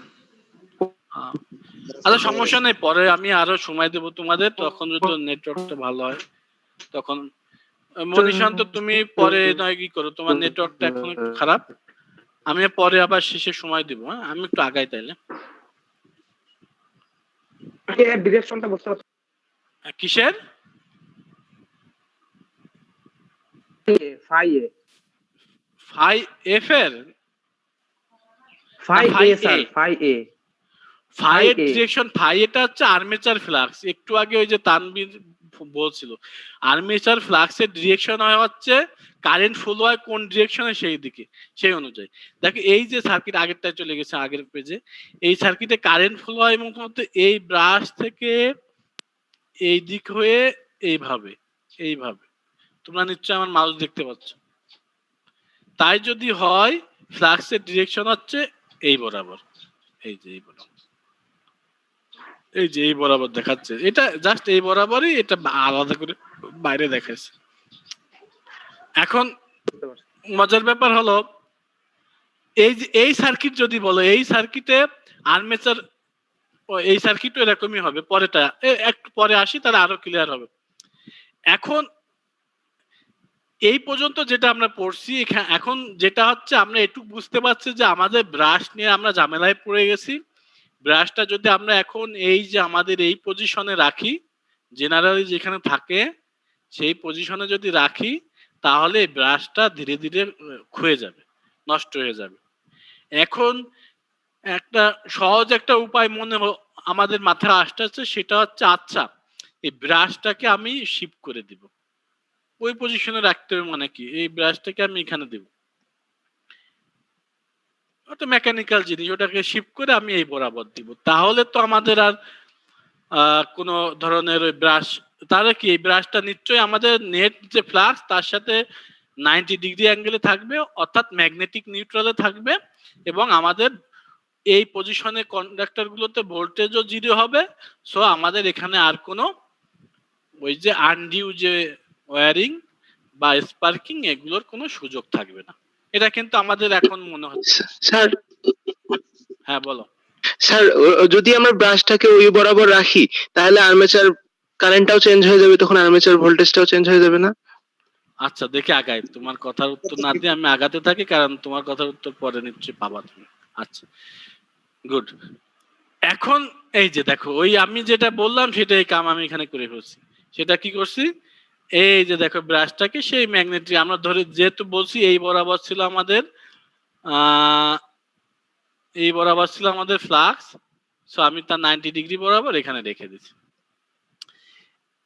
আচ্ছা সমস্যা নেই, পরে আমি আরো সময় দেবো তোমাদের, তখন যদি নেটওয়ার্কটা ভালো হয় তখন। মনীষান্ত তুমি পরে নয় কি করো, তোমার নেটওয়ার্কটা এখন একটু খারাপ, আমি পরে আবার শেষে সময় দিব। হ্যাঁ আমি একটু আগাই তাইলে। ডিরেকশনটা বুঝতে পারছি। কিসের? ফাই এ। ফাই এফ এর? ফাই এ স্যার, ফাই এ। ফাই এর ডিরেকশন, ফাই এটা হচ্ছে আর্মেচার ফ্লাক্স। একটু আগে ওই যে তানবীর বলছিল আর্মেচার ফ্লাক্সের ডিরেকশন হয় হচ্ছে কারেন্ট ফ্লো হয় কোন ডিরেকশনে সেই দিকে, সেই অনুযায়ী। দেখো এই যে সার্কিট আগেরটায় চলে গেছে আগের পেজে, এই সার্কিটে কারেন্ট ফ্লো হয় এবং এই ব্রাশ থেকে এই দিক হয়ে এইভাবে এইভাবে, তোমরা নিশ্চয়ই আমার মাউস দেখতে পাচ্ছ। তাই যদি হয় ফ্লাক্সের ডিরেকশন হচ্ছে এই বরাবর, এই যে এই বরাবর, এই যে এই বরাবর দেখাচ্ছে, এটা জাস্ট এই বরাবরই, এটা আলাদা করে বাইরে দেখাচ্ছে। এখন মজার ব্যাপার হলো এই যে এই সার্কিট যদি বলো, এই সার্কিটে আর্মেচার, এই সার্কিটও এরকমই হবে, পরেটা একটু পরে আসি তাহলে আরো ক্লিয়ার হবে। এখন এই পর্যন্ত যেটা আমরা পড়ছি, এখন যেটা হচ্ছে আমরা একটু বুঝতে পারছি যে আমাদের ব্রাশ নিয়ে আমরা ঝামেলায় পড়ে গেছি। ব্রাশটা যদি আমরা এখন এই যে আমাদের এই পজিশনে রাখি, জেনারেলি যেখানে থাকে সেই পজিশনে যদি রাখি, তাহলে ব্রাশটা ধীরে ধীরে ক্ষয়ে যাবে, নষ্ট হয়ে যাবে। এখন একটা সহজ একটা উপায় আমাদের মাথায় আসতেছে, সেটা হচ্ছে আচ্ছা এই ব্রাশটাকে আমি শিফট করে দিব, ওই পজিশনে রাখতে হবে। মানে কি, এই ব্রাশটাকে আমি এখানে দিব, ওটা মেকানিক্যাল জিনিস, ওটাকে শিফট করে আমি এই বরাবর দিব, তাহলে তো আমাদের আর কোনো ধরনের ওই ব্রাশ, তাহলে কি এই ব্রাশটা নিশ্চয়ই আমাদের নেট যে ফ্লাক্স তার সাথে 90 ডিগ্রি অ্যাঙ্গেলে থাকবে, অর্থাৎ ম্যাগনেটিক নিউট্রালে থাকবে, এবং আমাদের এই পজিশনে কন্ডাক্টর গুলোতে ভোল্টেজও জিরো হবে। সো আমাদের এখানে আর কোনো ওই যে আনডিউ যে ওয়্যারিং বা স্পার্কিং এগুলোর কোনো সুযোগ থাকবে না। এটা কিন্তু আমাদের এখন মনে হচ্ছে। স্যার হ্যাঁ বলো। স্যার যদি আমরা ব্রাশটাকে ওই বরাবর রাখি তাহলে আর্মেচার কারেন্টটাও চেঞ্জ হয়ে যাবে, তখন আর্মেচার ভোল্টেজটাও চেঞ্জ হয়ে যাবে না? আচ্ছা দেখি আগাই, তোমার কথার উত্তর না দিয়ে আমি আগাতে থাকি, কারণ তোমার কথার উত্তর পরে নিশ্চয়ই পাবা তুমি। আচ্ছা গুড। এখন এই যে দেখো, ওই আমি যেটা বললাম সেটাই কাম আমি এখানে করে ফেলছি। সেটা কি করছি, এই যে দেখো ব্রাশটাকে সেই ম্যাগনেটিক, আমরা ধরে যেহেতু বলছি এই বরাবর ছিল আমাদের এই বরাবর ছিল আমাদের ফ্লাক্স, সো আমি তার 90 ডিগ্রি বরাবর এখানে রেখে দিচ্ছি।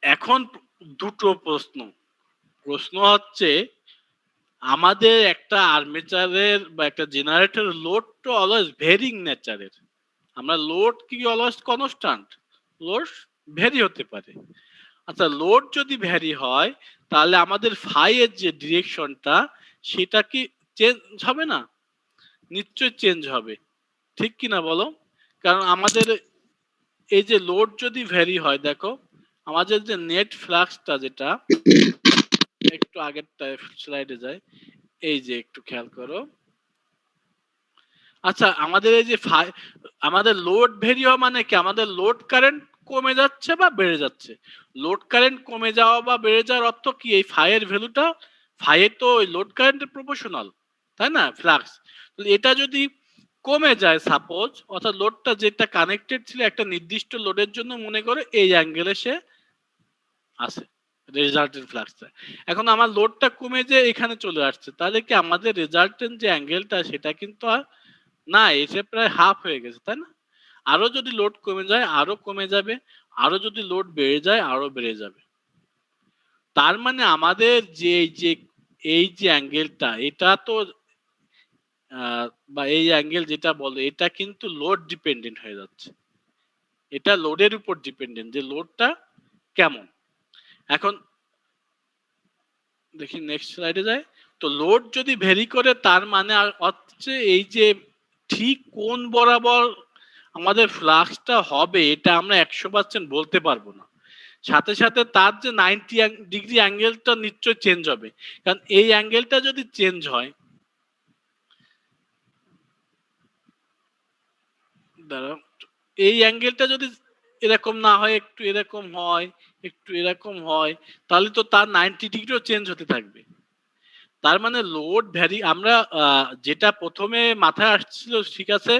এখন দুটো প্রশ্ন হচ্ছে, আমাদের একটা আর্মেচারের বা একটা জেনারেটর লোড তো অলওয়েজ ভেরিং নেচারের, আমরা লোড কি অলওয়েজ কনস্ট্যান্ট? লোড ভ্যারি হতে পারে। আচ্ছা লোড যদি ভ্যারি হয় তাহলে আমাদের ফাই এর যে ডিরেকশনটা সেটা কি চেঞ্জ হবে না? নিশ্চয় চেঞ্জ হবে, ঠিক কি না বলো? কারণ আমাদের এই যে লোড যদি ভ্যারি হয়, দেখো আমাদের যে নেট ফ্লাক্সটা, যেটা একটু আগের স্লাইডে যায়, এই যে একটু খেয়াল করো। আচ্ছা আমাদের এই যে আমাদের লোড ভ্যারি হওয়া মানে কি, আমাদের লোড কারেন্ট কমে যাচ্ছে বা বেড়ে যাচ্ছে। লোড কারেন্ট কমে যাওয়া বা বেড়ে যাওয়ার অর্থ কি, এই ফাইয়ের ভ্যালুটা, ফাইয়ে তো ওই লোড কারেন্টের প্রপোর্শনাল, তাই না, ফ্লাক্স। এটা যদি কমে যায় সাপোজ, অর্থাৎ লোডটা যেটা কানেক্টেড ছিল একটা নির্দিষ্ট লোডের জন্য, মনে করে এই অ্যাঙ্গেলে সে আছে রেজাল্টেন্ট ফ্লাক্সটা, এখন আমার লোডটা কমে যে এখানে চলে আসছে, তাহলে কি আমাদের রেজাল্টেন্ট যে অ্যাঙ্গেলটা সেটা কিন্তু আর না, এসে প্রায় হাফ হয়ে গেছে, তাই না? আরো যদি লোড কমে যায় আরো কমে যাবে, আরো যদি লোড বেড়ে যায় আরো বেড়ে যাবে। তার মানে আমাদের যে এই যে অ্যাঙ্গেলটা, এটা তো বা এই অ্যাঙ্গেল যেটা বলে, এটা কিন্তু লোড ডিপেন্ডেন্ট হয়ে যাচ্ছে, এটা লোডের উপর ডিপেন্ডেন্ট, যে লোডটা কেমন। এখন দেখি নেক্সট স্লাইডে যায়। তো লোড যদি ভেরি করে তার মানে হচ্ছে এই যে ঠিক কোন বরাবর আমাদের ফ্লাক্সটা হবে এটা আমরা 100% বলতে পারবো না, সাথে সাথে তার যে 90 ডিগ্রি অ্যাঙ্গেলটা নিশ্চয় চেঞ্জ হবে, কারণ এই অ্যাঙ্গেলটা যদি চেঞ্জ হয়, দাঁড়াও, এই অ্যাঙ্গেলটা যদি এরকম না হয়, একটু এরকম হয়, একটু এরকম হয়, তাহলে তো তার 90 ডিগ্রিও চেঞ্জ হতে থাকবে। তার মানে লোড ভ্যারি, আমরা যেটা প্রথমে মাথায় আসছিল, ঠিক আছে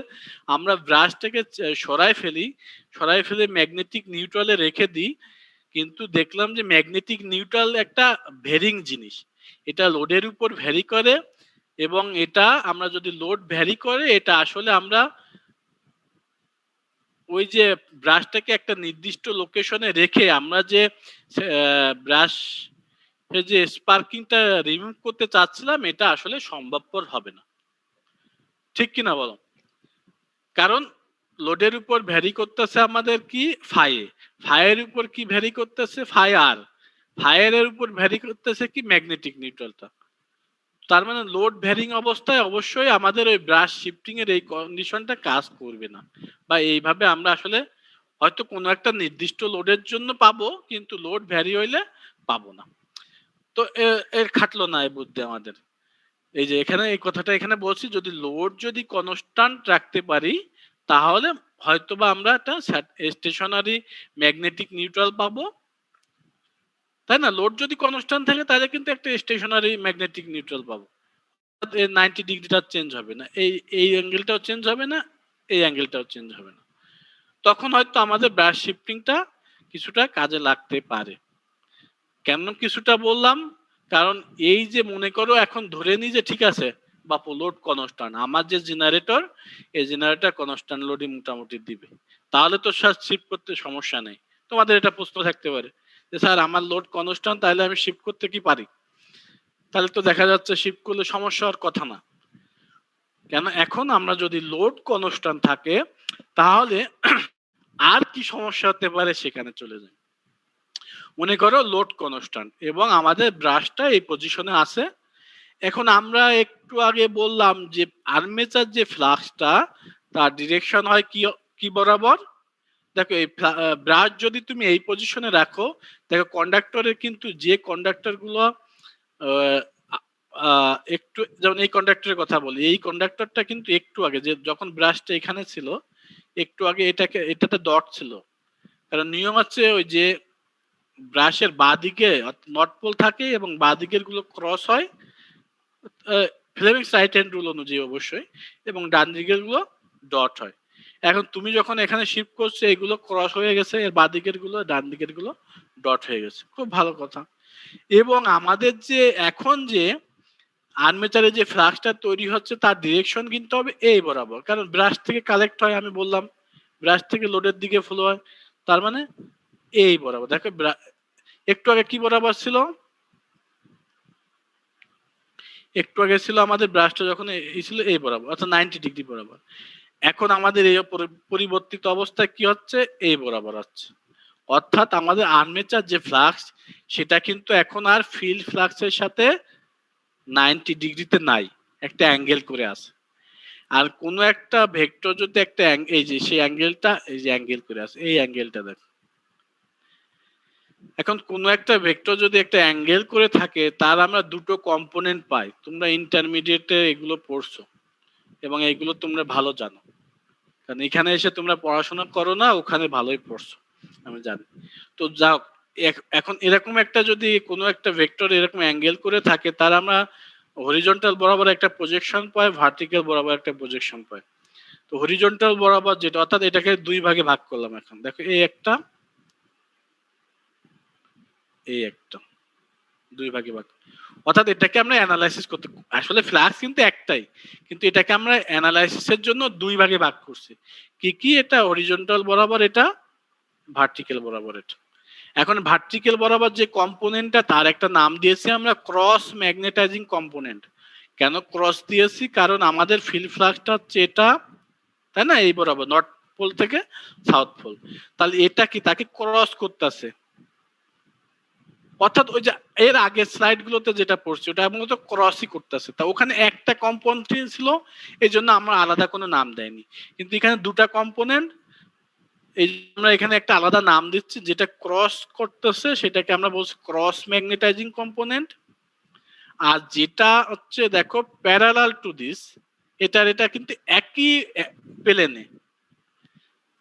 আমরা ব্রাশটাকে সরাই ফেলে ম্যাগনেটিক নিউট্রালে রেখে দিই, কিন্তু দেখলাম যে ম্যাগনেটিক নিউট্রাল একটা ভ্যারিং জিনিস, এটা লোডের উপর ভ্যারি করে, এবং এটা আমরা যদি লোড ভ্যারি করে, এটা আসলে আমরা ওই যে ব্রাশটাকে একটা নির্দিষ্ট লোকেশনে রেখে আমরা যে ব্রাশ যে স্পার্কিংটা রিমুভ করতে চাচ্ছিলাম, এটা আসলে সম্ভবপর হবে না, ঠিক কিনা বলো? কারণ লোডের উপর ভ্যারি করতেছে আমাদের কি ফাইয়ের উপর কি ভ্যারি করতেছে, ফায়ারের উপর ভ্যারি করতেছে কি ম্যাগনেটিক নিউট্রালটা। তার মানে লোড ভ্যারিং অবস্থায় অবশ্যই আমাদের ওই ব্রাশ শিফটিং এর এই কন্ডিশনটা কাজ করবে না, বা এইভাবে আমরা আসলে হয়তো কোনো একটা নির্দিষ্ট লোডের জন্য পাবো, কিন্তু লোড ভ্যারি হইলে পাবো না। তো এর খাটলো না এই বুদ্ধি আমাদের। এই যে এখানে এই কথাটা এখানে বলছি, যদি লোড যদি কনস্ট্যান্ট রাখতে পারি তাহলে হয়তোবা আমরা একটা স্টেশনারি ম্যাগনেটিক নিউট্রাল পাবো, তাই না? লোড যদি কনস্ট্যান্ট থাকে তাহলে কিন্তু একটা স্টেশনারি ম্যাগনেটিক নিউট্রাল পাবো, 90 ডিগ্রিটা চেঞ্জ হবে না, এই অ্যাঙ্গেলটাও চেঞ্জ হবে না, এই অ্যাঙ্গেলটাও চেঞ্জ হবে না, তখন হয়তো আমাদের ব্রাশ শিফটিংটা কিছুটা কাজে লাগতে পারে। কেন কিছুটা বললাম, কারণ এই যে মনে করো এখন ধরে নি যে ঠিক আছে বা লোড কনস্ট্যান্ট, আমার যে জেনারেটর এই জেনারেটর কনস্ট্যান্ট লোডই মোটামুটি দিবে, তাহলে তো স্যার শিফট করতে সমস্যা নেই। তোমাদের এটা প্রশ্ন থাকতে পারে যে স্যার আমার লোড কনস্ট্যান্ট, তাহলে আমি শিফট করতে কি পারি? তাহলে তো দেখা যাচ্ছে শিফট করলে সমস্যা হওয়ার কথা না। কেন, এখন আমরা যদি লোড কনস্ট্যান্ট থাকে তাহলে আর কি সমস্যা হতে পারে সেখানে চলে যায়। মনে করো লোড কনস্ট্যান্ট এবং আমাদের ব্রাশটা এই পজিশনে আছে। এখন আমরা একটু আগে বললাম যে আর্মেচার যে ফ্লাক্সটা তার ডিরেকশন হয় কি কি বরাবর। দেখো এই ব্রাশ যদি তুমি এই পজিশনে রাখো, দেখো কন্ডাক্টরের কিন্তু যে কন্ডাক্টর গুলো একটু, যেমন এই কন্ডাক্টরের কথা বলি, এই কন্ডাক্টরটা কিন্তু একটু আগে যে যখন ব্রাশটা এখানে ছিল একটু আগে এটাতে ডট ছিল, কারণ নিয়ম আছে ওই যে ব্রাশের বাঁ দিকে নর্থ পোল থাকে এবং বাঁ দিকের গুলো ক্রস হয় ফ্লেমিংস রাইট হ্যান্ড রুল অনুযায়ী অবশ্যই, এবং ডান দিকের গুলো ডট হয়। এখন তুমি যখন এখানে শিফট করছো এগুলো ক্রস হয়ে গেছে, এর বাঁ দিকের গুলো ডান দিকের গুলো ডট হয়ে গেছে, খুব ভালো কথা। এবং আমাদের যে এখন যে আর্মেচারে যে ফ্লাক্সটা তৈরি হচ্ছে তার ডিরেকশন কিন্তু হবে এই বরাবর, কারণ ব্রাশ থেকে কালেক্ট হয়, আমি বললাম ব্রাশ থেকে লোডের দিকে ফ্লো হয়, তার মানে এই বরাবর। দেখো একটু আগে কি বরাবর ছিল, একটু আগে ছিল আমাদের ব্রাশটা যখন এই ছিল এই বরাবর, অর্থাৎ 90 ডিগ্রি বরাবর। এখন আমাদের এই পরিবর্তিত অবস্থায় কি হচ্ছে, এই বরাবর হচ্ছে, অর্থাৎ আমাদের আর্মেচার যে ফ্লাক্স সেটা কিন্তু এখন আর ফিল্ড ফ্লাক্সের সাথে 90 ডিগ্রিতে নাই, একটা অ্যাঙ্গেল করে আছে। আর কোনো একটা ভেক্টর যদি একটা এই যে সেই অ্যাঙ্গেলটা এই যে অ্যাঙ্গেল করে আছে, এই অ্যাঙ্গেলটা দেখো, এখন কোনো একটা ভেক্টর যদি একটা অ্যাঙ্গেল করে থাকে তার আমরা দুটো কম্পোনেন্ট পাই। তোমরা ইন্টারমিডিয়েটে এগুলো পড়ছো এবং এগুলো তোমরা ভালো জানো, কারণ এখানে এসে তোমরা পড়াশোনা করো না, ওখানে ভালোই পড়ছো আমি জানি। তো যাও, এখন এরকম একটা যদি কোনো একটা ভেক্টর এরকম অ্যাঙ্গেল করে থাকে তার আমরা হরিজন্টাল বরাবর একটা প্রজেকশন পাই, ভার্টিক্যাল বরাবর একটা প্রজেকশন পাই। তো হরিজন্টাল বরাবর যেটা, অর্থাৎ এটাকে দুই ভাগে ভাগ করলাম। এখন দেখো এই একটা, এই একটা, দুই ভাগে ভাগ, অর্থাৎ এটাকে আমরা অ্যানালাইসিস করতে, আসলে ফ্লাক্স কিন্তু একটাই, কিন্তু এটাকে আমরা অ্যানালাইসিসের জন্য দুই ভাগে ভাগ করছি। কি কি, এটা হরিজন্টাল বরাবর, এটা ভার্টিক্যাল বরাবর। এটা এখন ভার্টিক্যাল বরাবর যে কম্পোনেন্টটা তার একটা নাম দিয়েছি আমরা ক্রস ম্যাগনেটাইজিং কম্পোনেন্ট। কেন ক্রস দিয়েছি, কারণ আমাদের ফিল্ড ফ্লাক্সটা হচ্ছে এটা, তাই না, এই বরাবর নর্থ পোল থেকে সাউথ পোল, তাহলে এটা কি তাকে ক্রস করতেছে, অর্থাৎ ওই যে এর আগের স্লাইড গুলোতে যেটা পড়ছে ওটা মূলত ক্রসই করতেছে। তা ওখানে একটা কম্পোনেন্ট ছিল, এই জন্য আমরা আলাদা কোনো নাম দেয়নি, কিন্তু এখানে দুটা কম্পোনেন্ট, এই আমরা এখানে একটা আলাদা নাম দিচ্ছি, যেটা ক্রস করতেছে সেটাকে আমরা বলছি ক্রস ম্যাগনেটাইজিং কম্পোনেন্ট। আর যেটা হচ্ছে দেখো প্যারালাল টু দিস, এটা কিন্তু একই প্লেনে,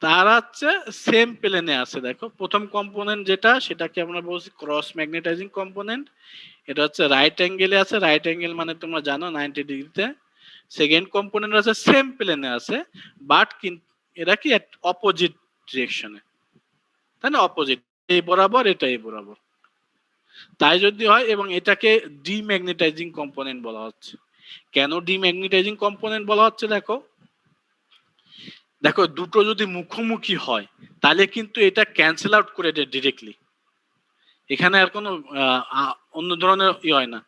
তার হচ্ছে সেম প্লেনে আছে। দেখো প্রথম কম্পোনেন্ট যেটা, সেটাকে আমরা বলছি ক্রস ম্যাগনেটাইজিং কম্পোনেন্ট, এটা হচ্ছে রাইট অ্যাঙ্গেলে আছে, রাইট অ্যাঙ্গেল মানে তোমরা জানো 90 ডিগ্রিতে। সেকেন্ড কম্পোনেন্ট আছে সেম প্লেনে আছে, বাট কিন্তু এরা কি অপোজিট ডিরেকশনে, তাই না, অপোজিট, এই বরাবর এটা এই বরাবর। তাই যদি হয়, এবং এটাকে ডিম্যাগনেটাইজিং কম্পোনেন্ট বলা হচ্ছে। কেন ডিম্যাগনেটাইজিং কম্পোনেন্ট বলা হচ্ছে, দেখো দেখো দুটো যদি মুখোমুখি হয় তাহলে কিন্তু এটা ক্যান্সেল আউট করে দেয় ডিরেক্টলি, এখানে আর কোনো অন্য ধরনের হয় না।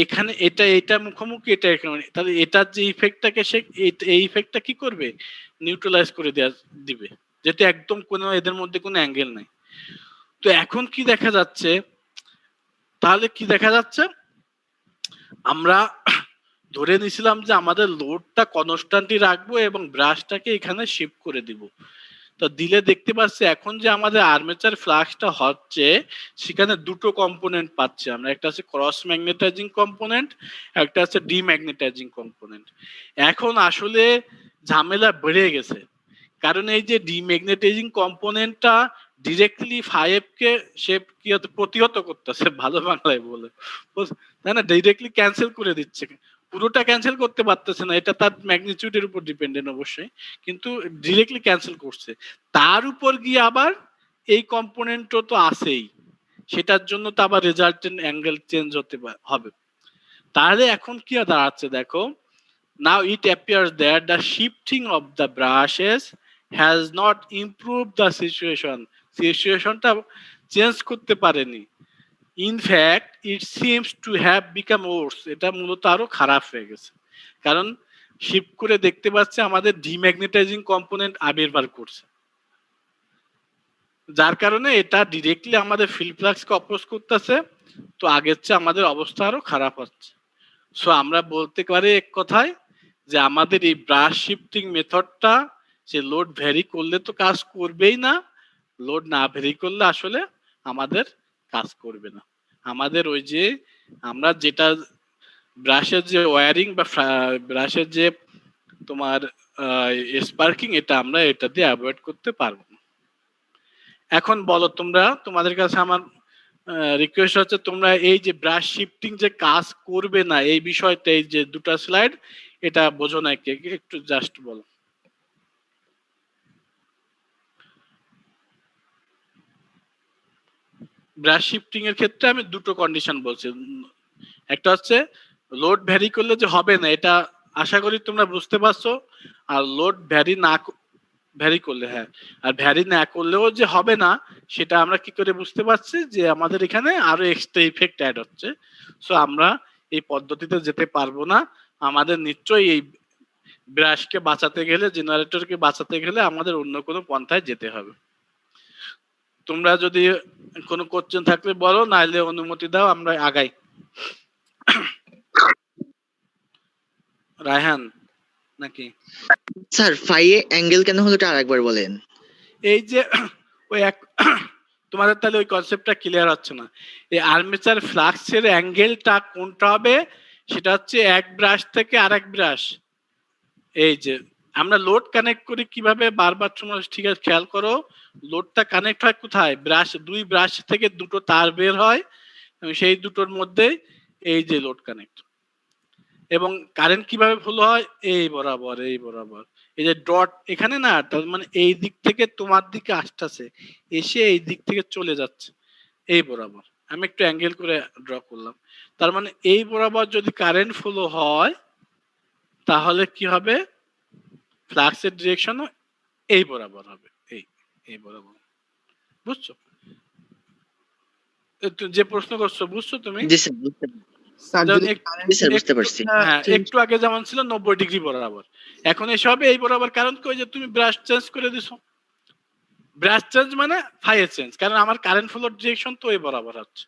এখানে এটা মুখোমুখি, এটা এখানে, তাহলে এটার যে ইফেক্টটাকে সে এই ইফেক্টটা কি করবে, নিউট্রালাইজ করে দিবে, যেটা একদম কোনো এদের মধ্যে কোনো অ্যাঙ্গেল নাই। তো এখন কি দেখা যাচ্ছে, তাহলে কি দেখা যাচ্ছে, আমরা ধরে নিছিলাম যে আমাদের লোডটা কনস্ট্যান্টই রাখবো এবং ব্রাশটাকে এখানে শিফট করে দিব। তো দিলে দেখতে পাচ্ছি এখন যে আমাদের আর্মেচার ফ্লাক্সটা হচ্ছে সেখানে দুটো কম্পোনেন্ট পাচ্ছি আমরা, একটা আছে ক্রস ম্যাগনেটাইজিং কম্পোনেন্ট, একটা আছে ডিম্যাগনেটাইজিং কম্পোনেন্ট। এখন আসলে ঝামেলা বেড়ে গেছে, কারণ এই যে ডিম্যাগনেটাইজিং কম্পোনেন্টটা ডিরেক্টলি 5 কে সে কি প্রতিহত করতেছে, ভালো বাংলায় বলে, তাই না, ডিরেক্টলি ক্যান্সেল করে দিচ্ছে, পুরোটা ক্যান্সেল করতে পারতেছে না, এটা তার ম্যাগনিটিউডের উপর ডিপেন্ডেন্ট অবশ্যই, কিন্তু ডিরেক্টলি ক্যান্সেল করছে। তার উপর গিয়ে আবার এই কম্পোনেন্টও তো আছেই, সেটার জন্য তো আবার রেজাল্টেন্ট অ্যাঙ্গেল চেঞ্জ হতে হবে। তাহলে এখন কি দাঁড়াচ্ছে দেখো, now it appears that the shifting of the brushes has not improved the situationটা চেঞ্জ করতে পারেনি, in fact it seems to have become worse, এটা মূলত আরো খারাপ হয়ে গেছে। কারণ শিফট করে দেখতে পাচ্ছে আমাদের ডিম্যাগনেটাইজিং কম্পোনেন্ট আবির্ভাব করছে, যার কারণে এটা ডিরেক্টলি আমাদের ফিল্ড ফ্লাক্সকে অপোজ করতেছে। তো আগের চেয়ে আমাদের অবস্থা আরো খারাপ হচ্ছে। সো আমরা বলতে পারি এক কথায় যে আমাদের এই ব্রাশ শিফটিং মেথডটা সে লোড ভ্যারি করলে তো কাজ করবেই না, লোড না ভ্যারি করলে আসলে আমাদের কাজ করবে না। আমাদের ওই যে আমরা যেটা ব্রাশের যে ওয়্যারিং বা ব্রাশের যে তোমার স্পার্কিং, এটা আমরা এটা দিয়ে অ্যাভয়েড করতে পারবো না। এখন বলো তোমরা, তোমাদের কাছে আমার রিকোয়েস্ট হচ্ছে তোমরা এই যে ব্রাশ শিফটিং যে কাজ করবে না এই বিষয়টা, এই যে দুটো স্লাইড এটা বোঝো না, একটু জাস্ট বলো। ব্রাশ শিফটিং এর ক্ষেত্রে আমি দুটো কন্ডিশন বলছি, একটা হচ্ছে লোড ভ্যারি করলে যে হবে না, এটা আশা করি তোমরা বুঝতে পারছো। আর লোড ভ্যারি করলে, হ্যাঁ, আর ভ্যারি না করলেও যে হবে না সেটা আমরা কি করে বুঝতে পারছি, যে আমাদের এখানে আরো এক্সট্রা ইফেক্ট অ্যাড হচ্ছে। সো আমরা এই পদ্ধতিতে যেতে পারবো না, আমাদের নিশ্চয়ই এই ব্রাশকে বাঁচাতে গেলে, জেনারেটরকে বাঁচাতে গেলে আমাদের অন্য কোনো পন্থায় যেতে হবে। তোমরা যদি কোনো কোশ্চেন থাকলে বলো, নাইলে অনুমতি দাও, আমরা আগাই। রায়হান নাকি? স্যার ফাই এ অ্যাঙ্গেল কেন হলো এটা আরেকবার বলেন। এই যে ওই এক তোমাদের তাহলে ওই কনসেপ্টটা ক্লিয়ার হচ্ছে না। এই আর্মেচার ফ্লাক্সের অ্যাঙ্গেলটা কোনটা হবে, সেটা হচ্ছে এক ব্রাশ থেকে আরেক ব্রাশ। এই যে আমরা লোড কানেক্ট করি কিভাবে, বারবার তোমরা ঠিক আছে খেয়াল করো, লোডটা কানেক্ট হয় কোথায়, ব্রাশ, দুই ব্রাশ থেকে দুটো তার বের হয় এবং সেই দুটোর মধ্যে এই যে লোড কানেক্ট। এবং কারেন্ট কিভাবে ফ্লো হয়, এই বরাবর, এই বরাবর, এই যে ডট এখানে না, তার মানে এই দিক থেকে তোমার দিকে আসতেছে, এসে এই দিক থেকে চলে যাচ্ছে এই বরাবর। আমি একটু অ্যাঙ্গেল করে ড্র করলাম। তার মানে এই বরাবর যদি কারেন্ট ফ্লো হয় তাহলে কি হবে, ফ্লাক্সের ডিরেকশনও এই বরাবর হবে, এই বরাবর। বুঝছো যে প্রশ্ন করছো, বুঝছো তুমি? জি স্যার বুঝতে বুঝতে পারছি। হ্যাঁ, একটু আগে যেমন ছিল 90 ডিগ্রি বরাবর, এখন এসে হবে এই বরাবর। কারণ কি, ওই যে তুমি ব্রাশ চেঞ্জ করে দিছো, ব্রাশ চেঞ্জ মানে ফাইয়ের চেঞ্জ, কারণ আমার কারেন্ট ফ্লোর ডিরেকশন তো এই বরাবর হচ্ছে।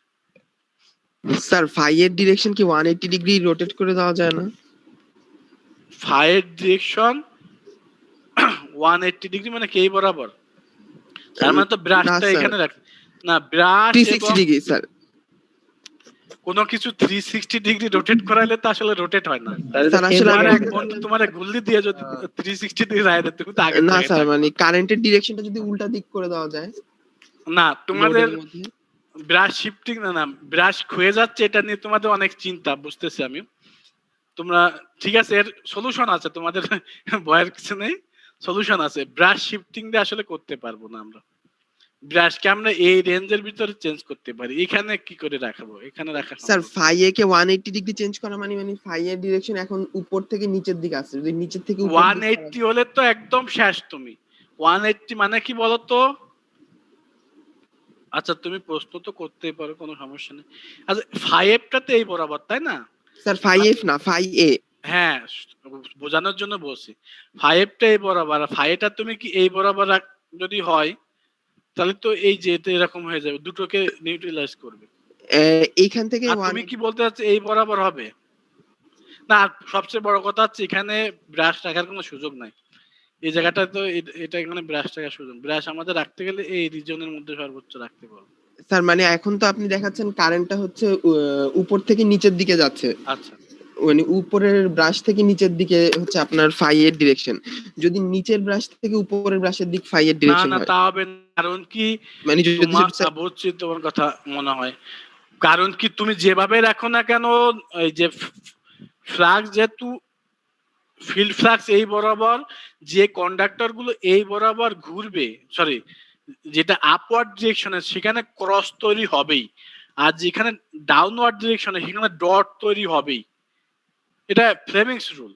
স্যার ফাই এর ডিরেকশন কি 180 ডিগ্রি রোটেট করে দেওয়া যায় না? ফাইয়ের ডিরেকশন 180 ডিগ্রি মানে কি এই বরাবর? তার মানে তো ব্রাশটা এখানে রাখ না, ব্রাশ 360 ডিগ্রি স্যার। কোনো কিছু 360 ডিগ্রি রোটেট করাইলে তো আসলে রোটেট হয় না। স্যার আসলে তোমার এক বন্ধু তোমার গুল্লি দিয়ে যদি 360 ডিগ্রি রায় দেয়, তুমি তো আগে না স্যার, মানে কারেন্টের ডিরেকশনটা যদি উল্টা দিক করে দেওয়া যায় না, তোমাদের ব্রাশ শিফটিং না ব্রাশ ক্ষয়ে যাচ্ছে, এটা নিয়ে তোমাদের অনেক চিন্তা, বুঝতেছি আমি। তোমরা ঠিক আছে, এর সলিউশন আছে, তোমাদের ভয়ের কিছু নেই, সলিউশন আছে। ব্রাশ শিফটিং দিয়ে আসলে করতে পারবো না আমরা, ব্রাশকে আমরা এই রেঞ্জের ভিতরে চেঞ্জ করতে পারি। এখানে কি করে রাখবো, এখানে রাখা স্যার ফাই এ কে 180 ডিগ্রি চেঞ্জ করা মানে ফাই এর ডিরেকশন এখন উপর থেকে নিচের দিকে আসছে, যদি নিচের থেকে উপর 180 হলে তো একদম শেষ। তুমি 180 মানে কি বলতো? আচ্ছা তুমি প্রশ্ন তো করতেই পারো, কোনো সমস্যা নেই। আচ্ছা 5টাতে এই বরাবর, তাই না? স্যার ফাই এফ না ফাই এ। হ্যাঁ, বোঝানোর জন্য বলছি, 5টা এই বরাবর, আর 5টা তুমি কি এই বরাবর যদি হয় তাহলে তো এই যে এটা এরকম হয়ে যাবে, দুটোকে নিউট্রালাইজ করবে। এইখান থেকে তুমি কি বলতে চাচ্ছ এই বরাবর হবে না? সবচেয়ে বড় কথা হচ্ছে এখানে ব্রাশ রাখার কোনো সুযোগ নাই এই জায়গাটা, তো এটা এখানে ব্রাশ রাখার সুযোগ, ব্রাশ আমাদের রাখতে গেলে এই রিজনের মধ্যে সর্বোচ্চ রাখতে পারবো। স্যার মানে এখন তো আপনি দেখাচ্ছেন কারেন্টটা হচ্ছে উপর থেকে নিচের দিকে যাচ্ছে। আচ্ছা, মানে উপরের ব্রাশ থেকে নিচের দিকে হচ্ছে আপনার ফাই এর ডিরেকশন, যদি নিচের ব্রাশ থেকে উপরের ব্রাশের দিক ফাই এর না ডিরেকশন না হয়, তা হবে না। কারণ কি, মানে বুঝছি তোমার কথা মনে হয়। কারণ কি, তুমি যেভাবে রাখো না কেন, এই যে ফ্লাক্স, যেহেতু ফিল্ড ফ্লাক্স এই বরাবর, যে কন্ডাক্টর গুলো এই বরাবর ঘুরবে, সরি যেটা আপওয়ার্ড ডিরেকশনে, সেখানে ক্রস তৈরি হবেই। আর যেখানে ডাউনওয়ার্ড ডিরেকশনে সেখানে ডট তৈরি হবেই। এটা ফ্লেমিংস রুল।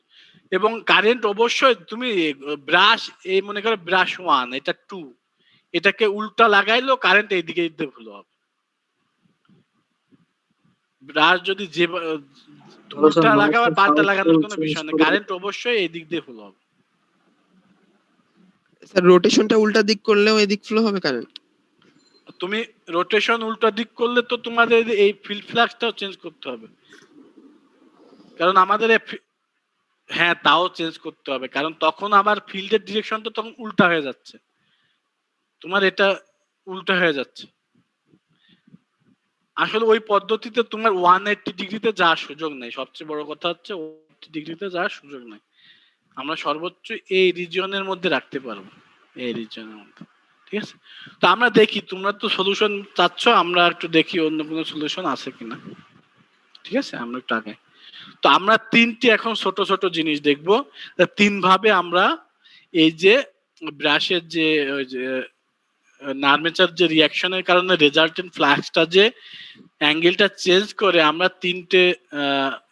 এবং কারেন্ট অবশ্যই তুমি ব্রাশ, এই মনে করো ব্রাশ 1, এটা 2, এটাকে উল্টা লাগাইলো কারেন্ট এইদিকে ফ্লো হবে। ব্রাশ যদি যে উল্টা লাগাবার পাল্টা লাগানোর কোনো বিষয় নেই, কারেন্ট অবশ্যই এই দিক দিয়ে ফ্লো হবে। স্যার রোটেশনটা উল্টা দিক করলেও এদিক ফ্লো হবে কারেন্ট? তুমি রোটেশন উল্টা দিক করলে তো তোমাদের এই ফিল্ড ফ্লাক্সটাও চেঞ্জ করতে হবে, কারণ আমাদের হ্যাঁ তাও চেঞ্জ করতে হবে, কারণ তখন আবার ফিল্ডের ডিরেকশন তো তখন উল্টা হয়ে যাচ্ছে, তোমার এটা উল্টা হয়ে যাচ্ছে। আসলে ওই পদ্ধতিতে তোমার 180 ডিগ্রিতে যাওয়ার সুযোগ নেই, সবচেয়ে বড় কথা হচ্ছে 180 ডিগ্রিতে যাওয়ার সুযোগ নেই। আমরা সর্বোচ্চ এই রিজিয়নের মধ্যে রাখতে পারবো, এই রিজিয়নের মধ্যে। ঠিক আছে, তো আমরা দেখি, তোমরা তো সলিউশন চাচ্ছ, আমরা একটু দেখি অন্য কোনো সলিউশন আছে কিনা। ঠিক আছে, আমরা একটু আগে, তো আমরা তিনটি এখন ছোট ছোট জিনিস দেখবো। তিন ভাবে আমরা এই যে ব্রাশের যে ওই যে আর্মেচার যে রিঅ্যাকশনের কারণে রেজাল্টেন্ট ফ্লাক্সটা যে অ্যাঙ্গেলটা চেঞ্জ করে, আমরা তিনটে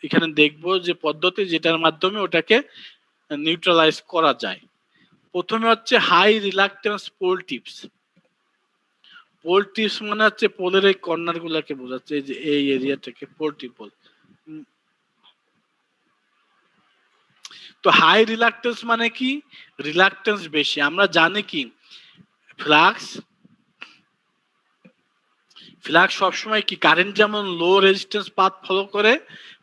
এখানে দেখবো যে পদ্ধতি যেটার মাধ্যমে ওটাকে নিউট্রালাইজ করা যায়। প্রথমে হচ্ছে high reluctance pole tips. Pole tips মানে হচ্ছে পোলের এই কর্নার গুলাকে বোঝাচ্ছে, এই যে এই এরিয়াটাকে পোল টিপ বল। তো হাই রিলাক্টেন্স মানে কি, রিলাক্টেন্স বেশি। আমরা জানি কি ফ্লাক্স সবসময় কি কারেন্ট যেমন লো রেজিস্ট্যান্স পাথ ফলো করে,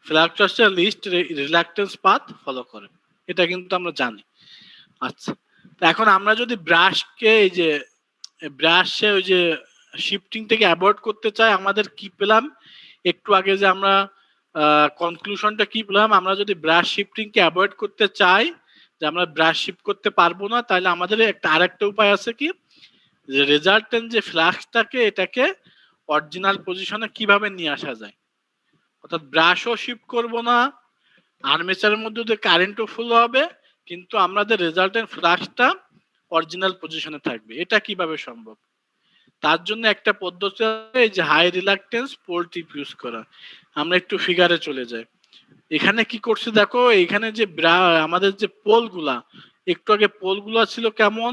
ফ্লাক্স হচ্ছে লিস্ট রিলাক্টেন্স পাথ ফলো করে, এটা কিন্তু আমরা জানি। আচ্ছা, তো এখন আমরা যদি ব্রাশকে এই যে ব্রাশে ওই যে শিফটিং থেকে অ্যাভয়েড করতে চাই, আমাদের কি পেলাম একটু আগে যে আমরা কনক্লুশনটা কি পেলাম, আমরা যদি ব্রাশ শিফটিং কে অ্যাভয়েড করতে চাই, যে আমরা ব্রাশ শিফট করতে পারবো না, তাহলে আমাদের একটা আরেকটা উপায় আছে কি, যে রেজাল্টেন্ট যে ফ্লাক্সটাকে এটাকে অরিজিনাল পজিশনে কিভাবে নিয়ে আসা যায়। অর্থাৎ ব্রাশও শিফট করব না, আর্মেচারের মধ্যে দিয়ে কারেন্টও ফ্লো হবে, কিন্তু আমাদের রেজাল্টেন্ট ফ্লাক্সটা অরিজিনাল পজিশনে থাকবে। এটা কিভাবে সম্ভব? তার জন্য একটা পদ্ধতি আছে, এই যে হাই রিলাক্টেন্স পোল টিপ ইউজ করা। আমরা একটু ফিগারে চলে যাই। এখানে কি করছে দেখো, এখানে যে আমাদের যে পোলগুলা, একটু আগে পোলগুলা ছিল কেমন,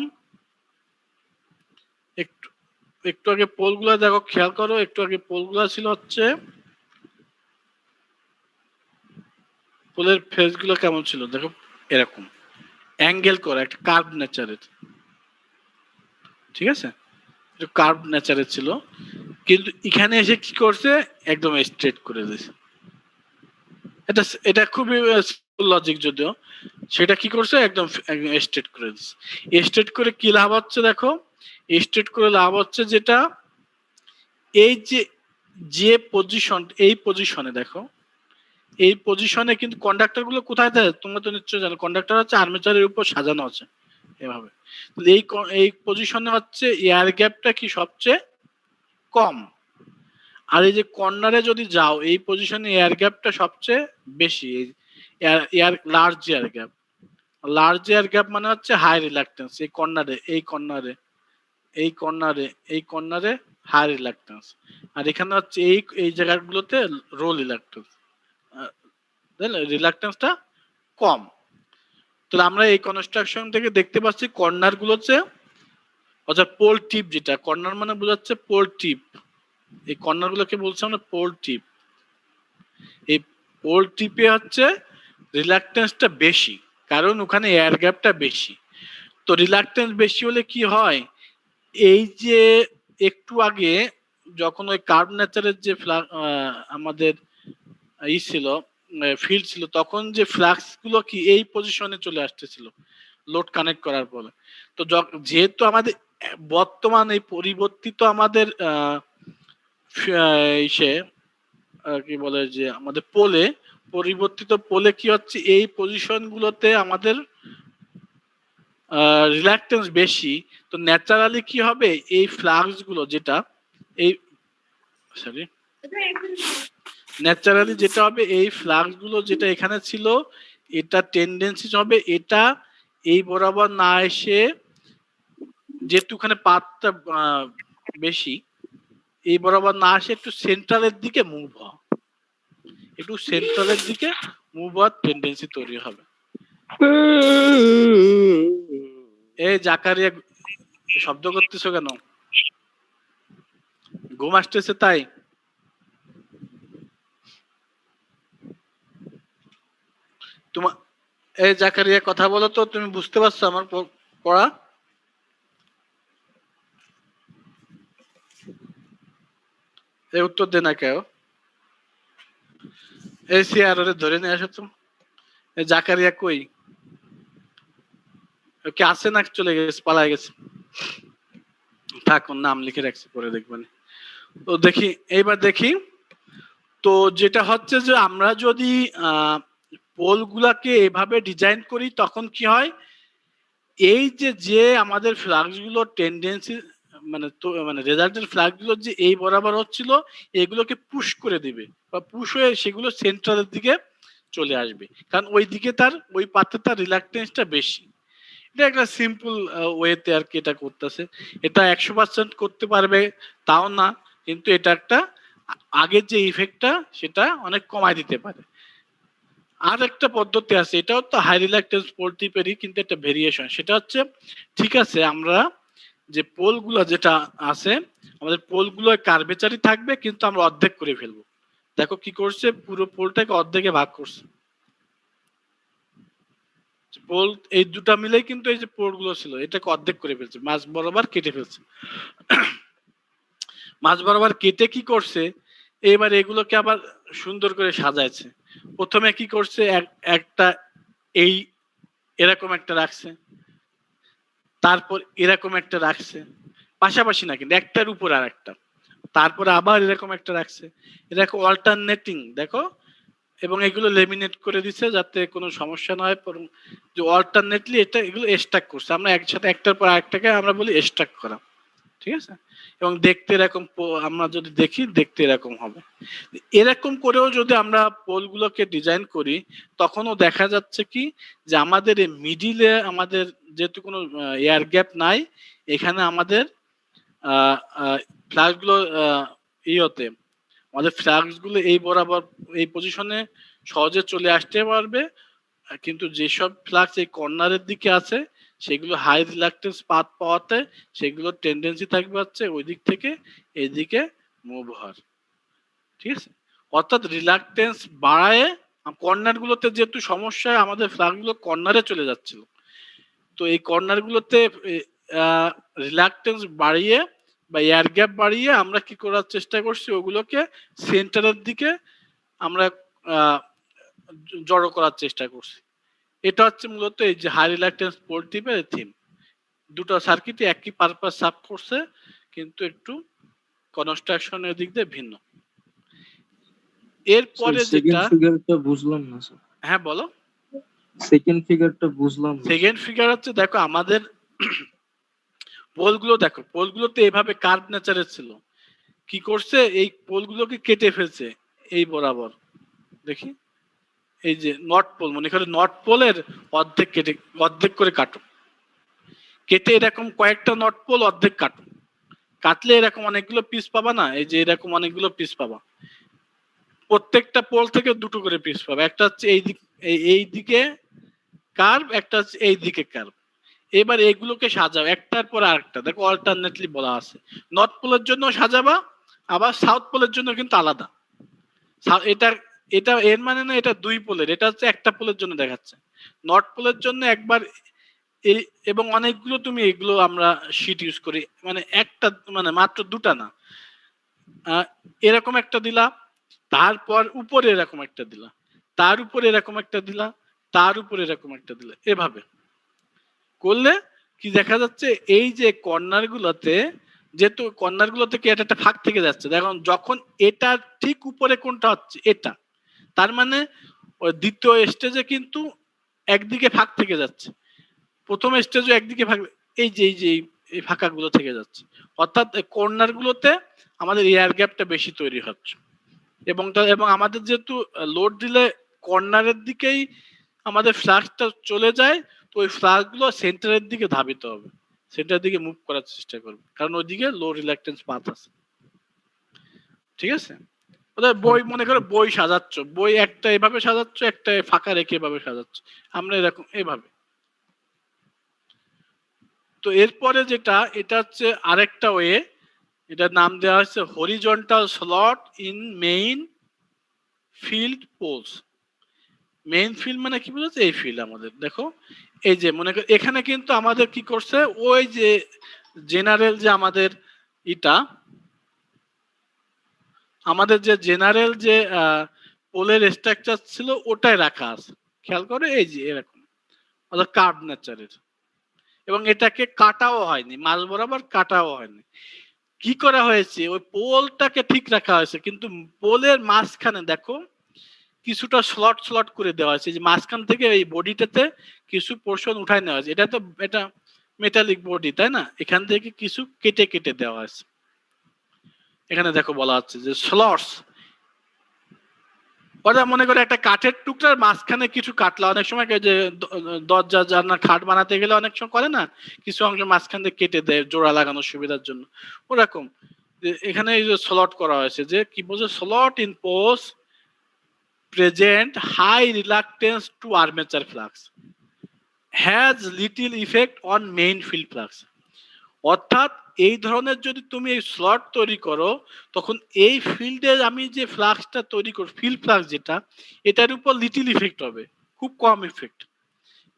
একটু আগে পোলগুলা দেখো, খেয়াল করো, একটু আগে পোলগুলা ছিল হচ্ছে, পোলের ফেস গুলো কেমন ছিল দেখো, এরকম অ্যাঙ্গেল করা, একটা কার্ভ নেচারের। ঠিক আছে, একটু কার্ভ নেচারের ছিল, কিন্তু এখানে এসে কি করছে, একদম স্ট্রেট করে দিয়েছে। এটা খুবই লজিক, যদিও সেটা কি করছে, একদম স্ট্রেট করে দিচ্ছে। স্ট্রেট করে কি লাভ হচ্ছে দেখো, স্ট্রেট করে লাভ হচ্ছে যেটা, এই যে পজিশন, এই পজিশনে দেখো, এই পজিশনে কিন্তু কন্ডাক্টর গুলো কোথায় থাকে তোমরা তো নিশ্চয়ই জানো, কন্ডাক্টর হচ্ছে আর্মেচারের উপর সাজানো আছে এভাবে। এই পজিশনে হচ্ছে এয়ার গ্যাপটা কি সবচেয়ে কম, আর এই যে কর্নারে যদি যাও, এই পজিশনে এয়ার গ্যাপটা সবচেয়ে বেশি, air large air gap. Large air gap মানে হচ্ছে হাই রিলাক্টেন্স, এই কর্নারে হাই রিলাক্টেন্স, আর এখানে হচ্ছে এই জায়গাগুলোতে লো রিলাক্টেন্স, রিলাক্টেন্সটা কম। তাহলে আমরা এই কনস্ট্রাকশন থেকে দেখতে পাচ্ছি কর্নার গুলোতে, অর্থাৎ পোল টিপ, যেটা কর্নার মানে বোঝাচ্ছে পোল টিপ, এই কর্নার গুলোকে বলছি আমরা পোল টিপ। এই পোল টিপে হচ্ছে রিলাক্টেন্সটা বেশি, কারণ ওখানে এয়ার গ্যাপটা বেশি। তো রিলাক্টেন্স বেশি হলে কি হয়, এই যে একটু আগে যখন ওই কার্ভ নেচারের যে আমাদের ছিল ফিল্ড ছিল, তখন যে ফ্লাক্স গুলো কি এই পজিশনে চলে আসতেছিল লোড কানেক্ট করার পরে। তো যেহেতু আমাদের বর্তমান এই পরিবর্তিত আমাদের কি বলে যে আমাদের পরিবর্তিত পোলে কি হচ্ছে, এই পজিশন গুলোতে আমাদের রিলাক্টেন্স বেশি। তো ন্যাচারালি কি হবে, এই ফ্লাক্স গুলো যেটা ন্যাচারালি যেটা হবে, এই ফ্লাক্স গুলো যেটা এখানে ছিল, এটা টেন্ডেন্সি হবে এটা এই বরাবর না এসে, যেহেতু ওখানে পাথটা বেশি, এই বরাবর না আসে একটু সেন্ট্রালের দিকে মুভ হয়, একটু সেন্ট্রালের দিকে মুভ হওয়ার টেন্ডেন্সি তৈরি হবে। এই জাকারিয়া শব্দ করতেছো কেন? ঘুম আসতেছে তাই? তোমার এই জাকারিয়া কথা বলো তো, তুমি বুঝতে পারছো আমার পড়া? এই উত্তর দে না কেউ। এই সিআর ওরে ধরে নিয়ে আসো তো। এই জাকারিয়া কই? ওকে আসে না চলে গেছে, পালায় গেছে? থাক, ওর নাম লিখে রাখছি, পরে দেখবেন। তো দেখি, এইবার দেখি তো যেটা হচ্ছে যে আমরা যদি পোল গুলাকে এভাবে ডিজাইন করি তখন কি হয়, এই যে আমাদের ফ্লাক্স গুলো টেন্ডেন্সি মানে রেজাল্টের ফ্লাক্স গুলো যে এই বরাবর হচ্ছিল, এগুলোকে পুশ করে দিবে বা পুশ হয়ে সেগুলো সেন্ট্রালের দিকে চলে আসবে, কারণ ওই দিকে তার ওই পাথে তার রিলাক্টেন্সটা বেশি। এটা একটা সিম্পল ওয়েতে আর কি এটা করতেছে। এটা 100% করতে পারবে তাও না, কিন্তু এটা একটা আগের যে ইফেক্টটা সেটা অনেক কমায় দিতে পারে। আর একটা পদ্ধতি আছে, এটাও তো হাই রিলাক্টেন্স পোল টিপেরই, কিন্তু একটা ভেরিয়েশন। সেটা হচ্ছে, ঠিক আছে আমরা যে পোলগুলো যেটা আছে, আমাদের পোলগুলো কার্ভেচারই থাকবে, কিন্তু আমরা অর্ধেক করে ফেলবো। দেখো কি করছে, পুরো পোলটাকে অর্ধেকে ভাগ করছে। পোল এই দুটা মিলেই কিন্তু এই যে পোলগুলো ছিল এটাকে অর্ধেক করে ফেলছে, মাঝ বরাবর কেটে ফেলছে। মাঝ বরাবর কেটে কি করছে, এবার এগুলোকে আবার সুন্দর করে সাজাইছে। প্রথমে কি করছে, একটা এই এরকম একটা রাখছে, তারপর এরকম একটা রাখছে, পাশাপাশি না কিন্তু একটার উপর আর একটা, তারপরে আবার এরকম একটা রাখছে, এরকম অল্টারনেটিং দেখো। এবং এগুলো লেমিনেট করে দিচ্ছে যাতে কোনো সমস্যা না হয়, যে অল্টারনেটলি এটা এগুলো স্ট্যাক করছে। আমরা একসাথে একটার পর আরেকটাকে আমরা বলি স্ট্যাক করা, ঠিক আছে? এবং দেখতে এরকম, আমরা যদি দেখি দেখতে এরকম হবে। এরকম করেও যদি আমরা পোলগুলোকে ডিজাইন করি, তখনও দেখা যাচ্ছে কি যে আমাদের এই মিডিলে আমাদের যেহেতু কোনো এয়ার গ্যাপ নাই, এখানে আমাদের ফ্ল্যাগগুলো ইয়েতে আমাদের ফ্ল্যাগস গুলো এই বরাবর এই পজিশনে সহজে চলে আসতে পারবে। কিন্তু যেসব ফ্ল্যাগস এই কর্নারের দিকে আছে সেগুলো হাই রিলাক্টেন্স পাথ পাওয়াতে সেগুলোর টেন্ডেন্সি থাকবে হচ্ছে ওই দিক থেকে এইদিকে মুভ হওয়ার, ঠিক আছে? অর্থাৎ রিলাক্টেন্স বাড়ায়, কর্নার গুলোতে যেহেতু সমস্যা, আমাদের ফ্ল্যাগ গুলো কর্নারে চলে যাচ্ছিল, তো এই কর্নার গুলোতে রিলাক্টেন্স বাড়িয়ে বা এয়ার গ্যাপ বাড়িয়ে আমরা কি করার চেষ্টা করছি, ওগুলোকে সেন্টারের দিকে আমরা জড়ো করার চেষ্টা করছি। এটা হচ্ছে মূলত এই যে হাই রিলাক্টেন্স পোল টিপের থিম। দুটো সার্কিটই একই পারপাস সার্ভ করছে, কিন্তু একটু কনস্ট্রাকশনের দিক দিয়ে ভিন্ন। এরপরে যেটা ফিগারটা বুঝলাম না স্যার। হ্যাঁ বলো। সেকেন্ড ফিগারটা বুঝলাম না। সেকেন্ড ফিগার হচ্ছে, দেখো আমাদের পোলগুলো, দেখো পোলগুলোতে এভাবে কার্ভ নেচারের ছিল, কি করছে এই পোলগুলোকে কেটে ফেলছে এই বরাবর। দেখি এই যে নর্থ পোল, মনে করে নর্থ পোলের অর্ধেক কেটে, অর্ধেক করে কাটো, কেটে এরকম কয়েকটা নর্থ পোল অর্ধেক কাটো, কাটলে এরকম অনেকগুলো পিস পাবা না, এই যে এরকম অনেকগুলো পিস পাবা, প্রত্যেকটা পোল থেকে দুটো করে পিস পাবে। একটা হচ্ছে এই দিকে কার্ভ, একটা হচ্ছে এই দিকে কার্ভ। এবার এগুলোকে সাজাও একটার পর আরেকটা, দেখো অল্টারনেটলি বলা আছে। নর্থ পোলের জন্য সাজাবা, আবার সাউথ পোলের জন্য কিন্তু আলাদা। এটা এটা এর মানে না এটা দুই পোলের, এটা হচ্ছে একটা পোলের জন্য দেখাচ্ছে। নর্থ পোলের জন্য একবার এই, এবং অনেকগুলো তুমি এগুলো আমরা শীট ইউজ করি, মানে একটা মানে মাত্র দুটা না, এরকম একটা দিলা, তারপর উপরে এরকম একটা দিলা, তার উপরে এরকম একটা দিলা, তার উপরে এরকম একটা দিলা। এভাবে করলে কি দেখা যাচ্ছে, এই যে কর্নার গুলোতে, যেহেতু কর্নার গুলো থেকে এটা একটা ফাঁক থেকে যাচ্ছে, দেখুন যখন এটা ঠিক উপরে কোনটা হচ্ছে এটা, তার মানে ওই দ্বিতীয় স্টেজে কিন্তু একদিকে ফাঁক থেকে যাচ্ছে, প্রথম স্টেজে একদিকে ফাঁক, এই যে এই ফাঁকা গুলো থেকে যাচ্ছে। অর্থাৎ কর্নার গুলোতে আমাদের এয়ার গ্যাপটা বেশি তৈরি হচ্ছে, এবং আমাদের যেহেতু লোড দিলে কর্নারের দিকেই আমাদের ফ্লাক্সটা চলে যায়, তো ওই ফ্লাক্স গুলো সেন্টারের দিকে ধাবিত হবে, সেন্টারের দিকে মুভ করার চেষ্টা করবে, কারণ ওইদিকে লো রিলাক্টেন্স পাথ আছে, ঠিক আছে? ওদের বই মনে করো বই সাজাচ্ছ, বই একটা এভাবে সাজাচ্ছ, একটা ফাঁকা রেখে এভাবে সাজাচ্ছ, আমরা এরকম এভাবে। তো এরপরে যেটা, এটা হচ্ছে আরেকটা ওয়ে, এটার নাম দেওয়া হচ্ছে horizontal slot in main field poles. Main field মানে কি বুঝাচ্ছে? এই ফিল্ড আমাদের দেখো, এই যে মনে করো এখানে কিন্তু আমাদের কি করছে, ওই যে জেনারেল যে আমাদের এটা, আমাদের যে জেনারেল যে পোলের স্ট্রাকচার ছিল ওটাই রাখা আছে, খেয়াল করে এই যে এরকম, অর্থাৎ কার্ভ নেচারের, এবং এটাকে কাটাও হয়নি, মাঝ বরাবর কাটাও হয়নি। কি করা হয়েছে, ওই পোলটাকে ঠিক রাখা হয়েছে, কিন্তু পোলের মাঝখানে দেখো কিছুটা স্লট স্লট করে দেওয়া হয়েছে, যে মাঝখান থেকে এই বডিটাতে কিছু পোর্শন উঠায় নেওয়া হয়েছে। এটা তো এটা মেটালিক বডি, তাই না? এখান থেকে কিছু কেটে কেটে দেওয়া হয়েছে। এখানে দেখো বলা হচ্ছে যে স্লটস, ওরা মনে করে একটা কাঠের টুকরার মাঝখানে কিছু কাটলা, অনেক সময় যে দরজা জানলা খাট বানাতে গেলে অনেক সময় করে না, কিছু অংশ মাঝখান থেকে কেটে দেয় জোড়া লাগানোর সুবিধার জন্য, ওরকম এখানে এই যে স্লট করা হয়েছে, যে কি বলছে, slot in post present high reluctance to armature flux has little effect on main field flux। অর্থাৎ এই ধরনের যদি তুমি এই স্লট তৈরি করো, তখন এই ফিল্ডে আমি যে ফ্লাক্সটা তৈরি করি, ফিল্ড ফ্লাক্স যেটা, এটার উপর লিটিল ইফেক্ট হবে, খুব কম ইফেক্ট।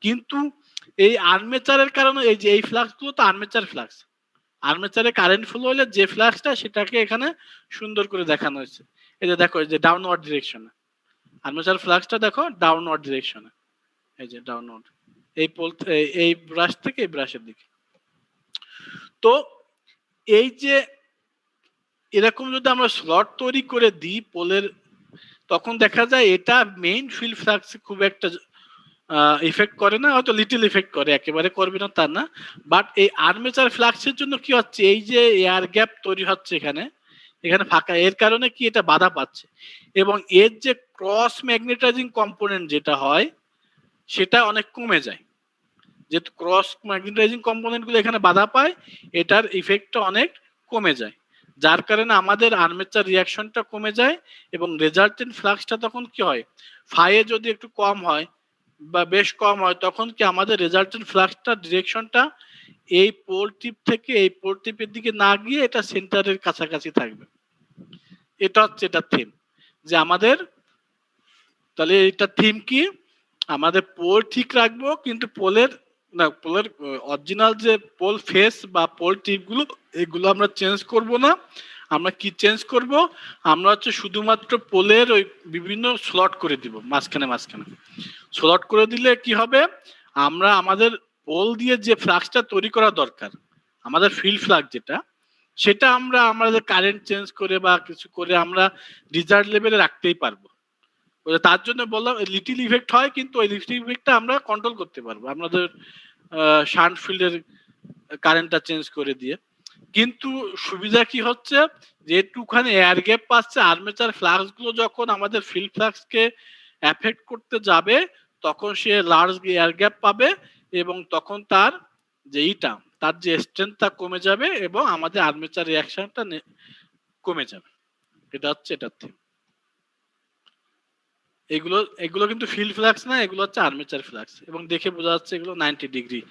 কিন্তু এই আর্মেচারের কারণে এই যে এই ফ্লাক্স গুলো তো আর্মেচার ফ্লাক্স, আর্মেচারে কারেন্ট ফ্লো হলে যে ফ্লাক্সটা, সেটাকে এখানে সুন্দর করে দেখানো হয়েছে। এই যে দেখো, এই যে ডাউনওয়ার্ড ডিরেকশনে আর্মেচার ফ্লাক্সটা দেখো, ডাউনওয়ার্ড ডিরেকশনে, এই যে ডাউনওয়ার্ড, এই পোল, এই ব্রাশ থেকে এই ব্রাশের দিকে। তো এই যে এরকম যদি আমরা স্লট তৈরি করে দিই পোলের, তখন দেখা যায় এটা মেইন ফিল্ড ফ্লাক্সে খুব একটা ইফেক্ট করে না, হয়তো লিটল ইফেক্ট করে, একেবারে করবে না তা না। বাট এই আর্মেচার ফ্লাক্সের জন্য কি হচ্ছে, এই যে এয়ার গ্যাপ তৈরি হচ্ছে এখানে, এখানে ফাঁকা, এর কারণে কি এটা বাধা পাচ্ছে, এবং এর যে ক্রস ম্যাগনেটাইজিং কম্পোনেন্ট যেটা হয়, সেটা অনেক কমে যায়। যেহেতু ক্রস ম্যাগনেটাইজিং কম্পোনেন্ট গুলো এখানে বাধা পায়, এটার ইফেক্টটা অনেক কমে যায়, যার কারণে আমাদের আর্মেচার রিয়াকশনটা কমে যায়, এবং রেজাল্টেন্ট ফ্লাক্সটা তখন কি হয়, ফাইয়ে যদি একটু কম হয় বা বেশ কম হয়, তখন কি আমাদের রেজাল্টেন্ট ফ্লাক্সটা ডিরেকশনটা এই পোল টিপ থেকে এই পোল টিপের দিকে না গিয়ে এটা সেন্টারের কাছাকাছি থাকবে। এটা হচ্ছে এটা থিম, যে আমাদের তাহলে এটা থিম কি, আমাদের পোল ঠিক রাখবো, কিন্তু পোলের না, পোলের অরিজিনাল যে পোল ফেস বা পোল টিপ গুলো, এগুলো আমরা চেঞ্জ করব না। আমরা কি চেঞ্জ করব, আমরা হচ্ছে শুধুমাত্র পোলের ওই বিভিন্ন স্লট করে দিব, মাঝখানে মাঝখানে স্লট করে দিলে কি হবে, আমরা আমাদের পোল দিয়ে যে ফ্লাক্সটা তৈরি করা দরকার, আমাদের ফিল্ড ফ্লাক্স যেটা, সেটা আমরা আমাদের কারেন্ট চেঞ্জ করে বা কিছু করে আমরা ডিজায়ার্ড লেভেলে রাখতেই পারবো। তার জন্য বললাম লিটিল ইফেক্ট হয়, কিন্তু ওই লিটিল ইফেক্টটা আমরা কন্ট্রোল করতে পারবো আমাদের শান্ট ফিল্ডের কারেন্টটা চেঞ্জ করে দিয়ে। কিন্তু সুবিধা কি হচ্ছে, যেটুখানি এয়ার গ্যাপ পাচ্ছে, আর্মেচার ফ্লাক্স গুলো যখন আমাদের ফিল্ড ফ্লাক্স কে এফেক্ট করতে যাবে, তখন সে লার্জ এয়ার গ্যাপ পাবে, এবং তখন তার যে ইটা, তার যে স্ট্রেংথটা কমে যাবে, এবং আমাদের আর্মেচার রিয়াকশনটা কমে যাবে। এটা হচ্ছে এটার থিম। এগুলো এগুলো কিন্তু ফিল্ড ফ্লাক্স না, এগুলো হচ্ছে আর্মেচার ফ্লাক্স, এবং দেখে বোঝা যাচ্ছে এগুলো 90 ডিগ্রি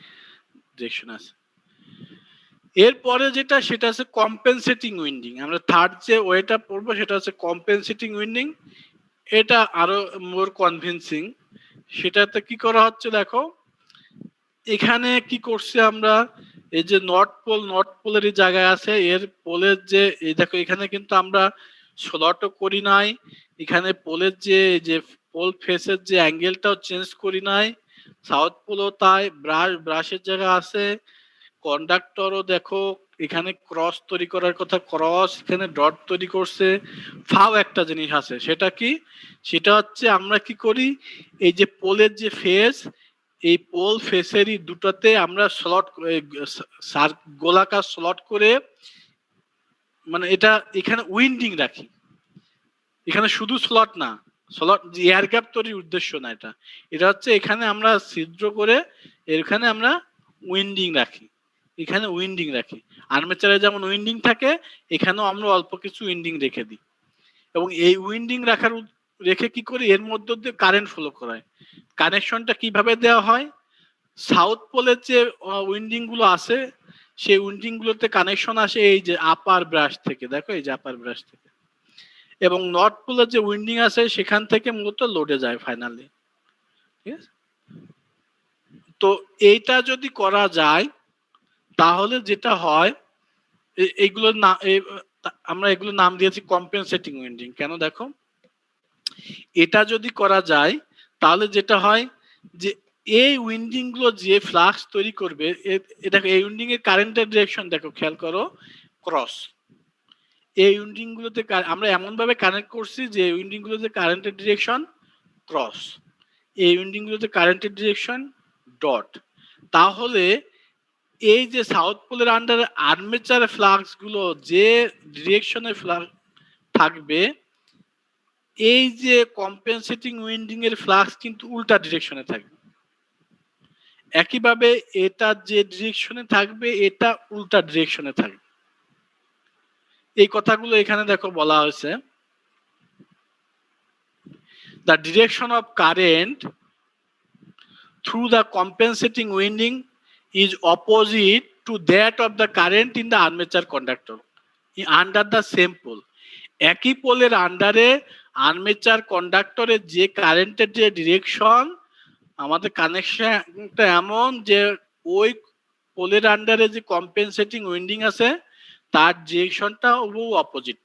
ডিরেকশন আছে। এরপরে যেটা, সেটা হচ্ছে কম্পেনসেটিং উইন্ডিং। আমরা থার্ড যে ওয়েটা পড়বো সেটা হচ্ছে কম্পেনসেটিং উইন্ডিং। এটা আরো মোর কনভিন্সিং। সেটাতে কি করা হচ্ছে দেখো, এখানে কি করছে আমরা, এই যে নর্থ পোলের এই জায়গায় আছে, এর পোলের যে এই দেখো, এখানে কিন্তু আমরা স্লটও করি নাই, এখানে পোলের যে পোল ফেসের যে অ্যাঙ্গেলটাও চেঞ্জ করি নাই, সাউথ পোলও তাই, ব্রাশের জায়গা আছে, কন্ডাক্টরও দেখো এখানে ক্রস তৈরি করার কথা, ক্রস এখানে ডট তৈরি করছে। ফাও একটা জিনিস আছে, সেটা কি, সেটা হচ্ছে আমরা কি করি, এই যে পোলের যে ফেস, এই পোল ফেসেরই দুটোতে আমরা স্লট, গোলাকার স্লট করে, মানে এটা এখানে উইন্ডিং রাখি। এখানে শুধু স্লট না, স্লট এয়ার গ্যাপ তৈরির উদ্দেশ্য না, এটা এটা হচ্ছে এখানে আমরা ছিদ্র করে এখানে আমরা উইন্ডিং রাখি, এখানে উইন্ডিং রাখি। আর্মেচারে যেমন উইন্ডিং থাকে, এখানেও আমরা অল্প কিছু উইন্ডিং রেখে দিই, এবং এই উইন্ডিং রেখে কি করি, এর মধ্য দিয়ে কারেন্ট ফ্লো করায়। কানেকশনটা কিভাবে দেওয়া হয়, সাউথ পোলের যে উইন্ডিং গুলো আছে সেই উইন্ডিং গুলোতে কানেকশন আসে এই যে আপার ব্রাশ থেকে, দেখো এই যে আপার ব্রাশ থেকে, এবং নর্থ পোলের যে উইন্ডিং আছে সেখান থেকে মূলত লোডে যায় ফাইনালি। ঠিক আছে, তো এইটা যদি করা যায় তাহলে যেটা হয়, এইগুলোর নাম আমরা এগুলো নাম দিয়েছি কম্পেনসেটিং উইন্ডিং। কেন, দেখো এটা যদি করা যায় তাহলে যেটা হয় যে এই উইন্ডিং গুলো যে ফ্লাক্স তৈরি করবে, দেখো এই উইন্ডিং এর কারেন্টের ডিরেকশন দেখো, খেয়াল করো, ক্রস। এই উইন্ডিং গুলোতে আমরা এমন ভাবে কানেক্ট করছি যে উইন্ডিং গুলোতে কারেন্টের ডিরেকশন ক্রস, এই উইন্ডিং গুলোতে কারেন্টের ডিরেকশন ডট। তাহলে এই যে সাউথ পোলের আন্ডারে আর্মেচার ফ্লাক্স গুলো যে ডিরেকশনে ফ্লাক্স থাকবে, এই যে কম্পেনসেটিং উইন্ডিং এর ফ্লাক্স কিন্তু উল্টা ডিরেকশনে থাকবে। একইভাবে এটা যে ডিরেকশনে থাকবে এটা উল্টা ডিরেকশনে থাকবে। এই কথাগুলো এখানে দেখো বলা হয়েছে, the direction of current through the compensating winding is opposite to that of the current in the armature conductor under the same pole. একই পোলের আন্ডারে আর্মেচার কন্ডাক্টরের যে কারেন্টের যে ডিরেকশন, আমাদের কানেকশনটা এমন যে ওই পোলের আন্ডারে যে কম্পেনসেটিং উইন্ডিং আছে তার ডিরেকশনটা অপোজিট।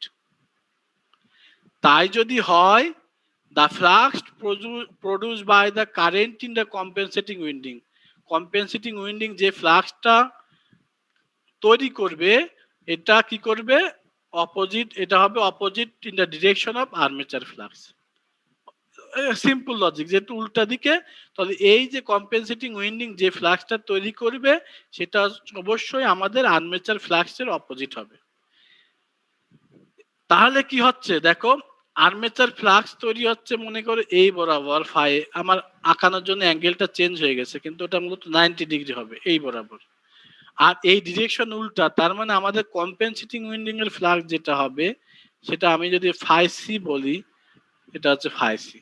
তাই যদি হয়, the flux produced by the current in the compensating winding যে ফ্লাক্সটা তৈরি করবে এটা কি করবে, অপোজিট, এটা হবে opposite in the direction of armature flux. Simple logic, যেহেতু উল্টা দিকে, তাহলে এই যে কম্পেনসেটিং উইন্ডিং যে ফ্লাক্সটা তৈরি করবে সেটা অবশ্যই আমাদের আর্মেচার ফ্লাক্সের অপোজিট হবে। তাহলে কি হচ্ছে দেখো, আর্মেচার ফ্লাক্স তৈরি হচ্ছে মনে করো এই বরাবর ফাই, আমার আঁকানোর জন্য অ্যাঙ্গেলটা চেঞ্জ হয়ে গেছে কিন্তু ওটা মূলত 90 ডিগ্রি হবে এই বরাবর, আর এই ডিরেকশন উল্টা। তার মানে আমাদের কম্পেনসেটিং উইন্ডিং এর ফ্লাক্স যেটা হবে সেটা আমি যদি ফাই সি বলি, এটা হচ্ছে ফাই সি।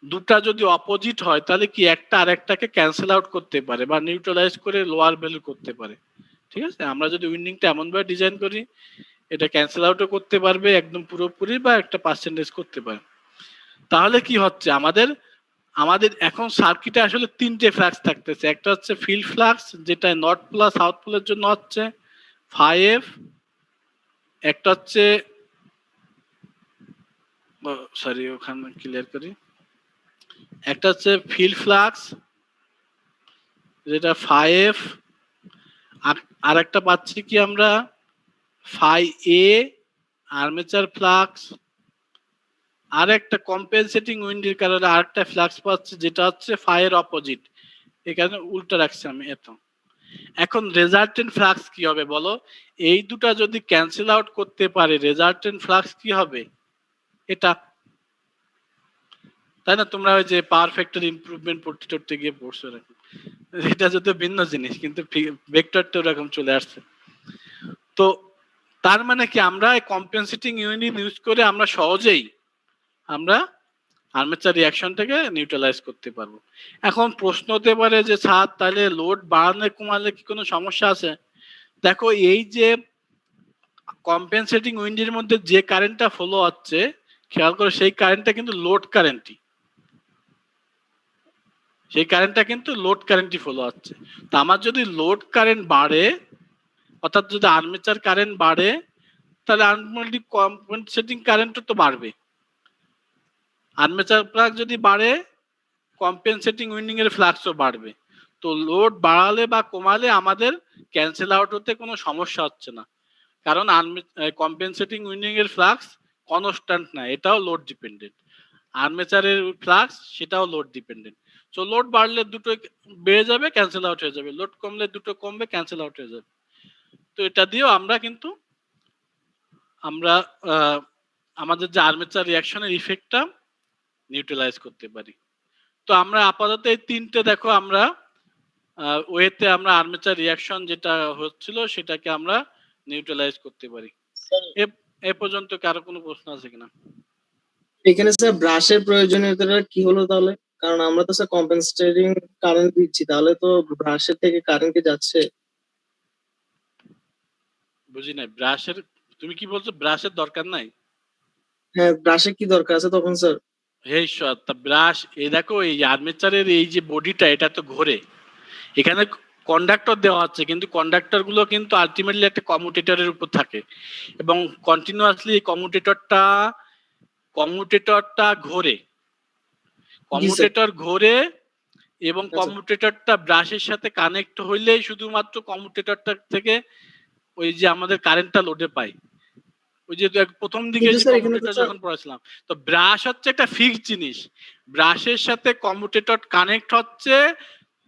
দুটা যদি অপোজিট হয় তাহলে কি একটা আরেকটাকে ক্যান্সেল আউট করতে পারে বা নিউট্রালাইজ করে লোয়ার ভ্যালু করতে পারে। ঠিক আছে, আমরা যদি উইন্ডিংটা এমন ভাবে ডিজাইন করি এটা ক্যান্সেল আউটও করতে পারবে একদম পুরোপুরি বা একটা পার্সেন্টেজ করতে পারে। তাহলে কি হচ্ছে, আমাদের এখন সার্কিটে আসলে তিনটে ফ্লাক্স থাকতেছে। একটা হচ্ছে ফিল্ড ফ্লাক্স, যেটা নর্থ প্লাস সাউথ পোলের জন্য হচ্ছে ফাই এফ। একটা হচ্ছে সরি ওখানে ক্লিয়ার করি, একটা হচ্ছে ফিল্ড ফ্লাক্স যেটা ফাই এফ, আর একটা পাচ্ছি কি আমরা ফাই এ আর্মেচার ফ্লাক্স, আর একটা কম্পেনসেটিং উইন্ডের কারণে আরেকটা ফ্লাক্স পাচ্ছি যেটা হচ্ছে ফাই এর অপোজিট, এখানে উল্টা রাখছি আমি এত। এখন রেজাল্টেন্ট ফ্লাক্স কি হবে বলো, এই দুটা যদি ক্যান্সেল আউট করতে পারে রেজাল্টেন্ট ফ্লাক্স কি হবে, এটা, তাই না? তোমরা ওই যে পাওয়ার ফ্যাক্টর ইমপ্রুভমেন্ট পড়তে টড়তে গিয়ে পড়ছো এরকম, এটা যদি ভিন্ন জিনিস কিন্তু ভেক্টরটা ওরকম চলে আসছে। তো তার মানে কি আমরা কম্পেনসেটিং ইউনিট ইউজ করে আমরা সহজেই আমরা আর্মেচার রিঅ্যাকশনটাকে নিউট্রালাইজ করতে পারবো। এখন প্রশ্ন হতে পারে যে স্যার তাহলে লোড বাড়ালে কমালে কি কোনো সমস্যা আছে? দেখো এই যে কম্পেনসেটিং উইন্ডের মধ্যে যে কারেন্টটা ফ্লো হচ্ছে খেয়াল করে, সেই কারেন্টটা কিন্তু লোড কারেন্টই, সেই কারেন্টটা কিন্তু লোড কারেন্টই ফ্লো হচ্ছে। তো আমার যদি লোড কারেন্ট বাড়ে, অর্থাৎ যদি আর্মেচার কারেন্ট বাড়ে, তাহলে আলটিমেটলি কম্পেনসেটিং কারেন্টও তো বাড়বে। আর্মেচার ফ্লাক্স যদি বাড়ে কম্পেনসেটিং উইন্ডিং এর ফ্লাক্সও বাড়বে। তো লোড বাড়ালে বা কমালে আমাদের ক্যান্সেল আউট হতে কোনো সমস্যা হচ্ছে না, কারণ কম্পেনসেটিং উইন্ডিং এর ফ্লাক্স কনস্ট্যান্ট না, এটাও লোড ডিপেন্ডেন্ট। আর্মেচারের ফ্লাক্স সেটাও লোড ডিপেন্ডেন্ট। সো লোড বাড়লে দুটো বেড়ে যাবে, ক্যান্সেল আউট হয়ে যাবে, লোড কমলে দুটো কমবে, ক্যান্সেল আউট হয়ে যাবে। তো এটা দিয়েও আমরা কিন্তু আমাদের যে আর্মেচার রিঅ্যাকশনের ইফেক্টটা নিউট্রালাইজ করতে পারি। তো আমরা আপাতত এই তিনটে দেখো আমরা ওয়েতে আমরা আর্মেচার রিঅ্যাকশন যেটা হচ্ছিল সেটাকে আমরা নিউট্রালাইজ করতে পারি। এ পর্যন্ত কারো কোনো প্রশ্ন আছে কিনা? এখানে স্যার ব্রাশের প্রয়োজনীয়তাটা কি হলো তাহলে? কারণ আমরা তো স্যার কম্পেনসেটিং কারেন্ট দিচ্ছি, তাহলে তো ব্রাশের থেকে কারেন্ট কি যাচ্ছে? বুঝি নাই ব্রাশের, তুমি কি বলছো ব্রাশের দরকার নাই? হ্যাঁ, ব্রাশের কি দরকার আছে তখন স্যার? এই তা ব্রাশ, এই দেখো এই আর্মেচারের এই যে বডিটা এটা তো ঘোরে, এখানে কন্ডাক্টর দেওয়া হচ্ছে, কিন্তু কন্ডাক্টর গুলো কিন্তু আলটিমেটলি একটা কমিউটেটরের উপর থাকে এবং কন্টিনিউয়াসলি এই কমিউটেটরটা ঘোরে, কমিউটেটর ঘোরে এবং আচ্ছা। কমিউটেটরটা ব্রাশের সাথে কানেক্ট হইলেই শুধুমাত্র কমিউটেটরটা থেকে ওই যে আমাদের কারেন্টটা লোডে পাই। ওই যে প্রথম দিকে কিন্তু যে স্যার এখানে তো কমিউটেটর স্যার যখন পড়াছিলাম, তো ব্রাশ হচ্ছে একটা ফিক্সড জিনিস, ব্রাশের সাথে কমিউটেটর কানেক্ট হচ্ছে,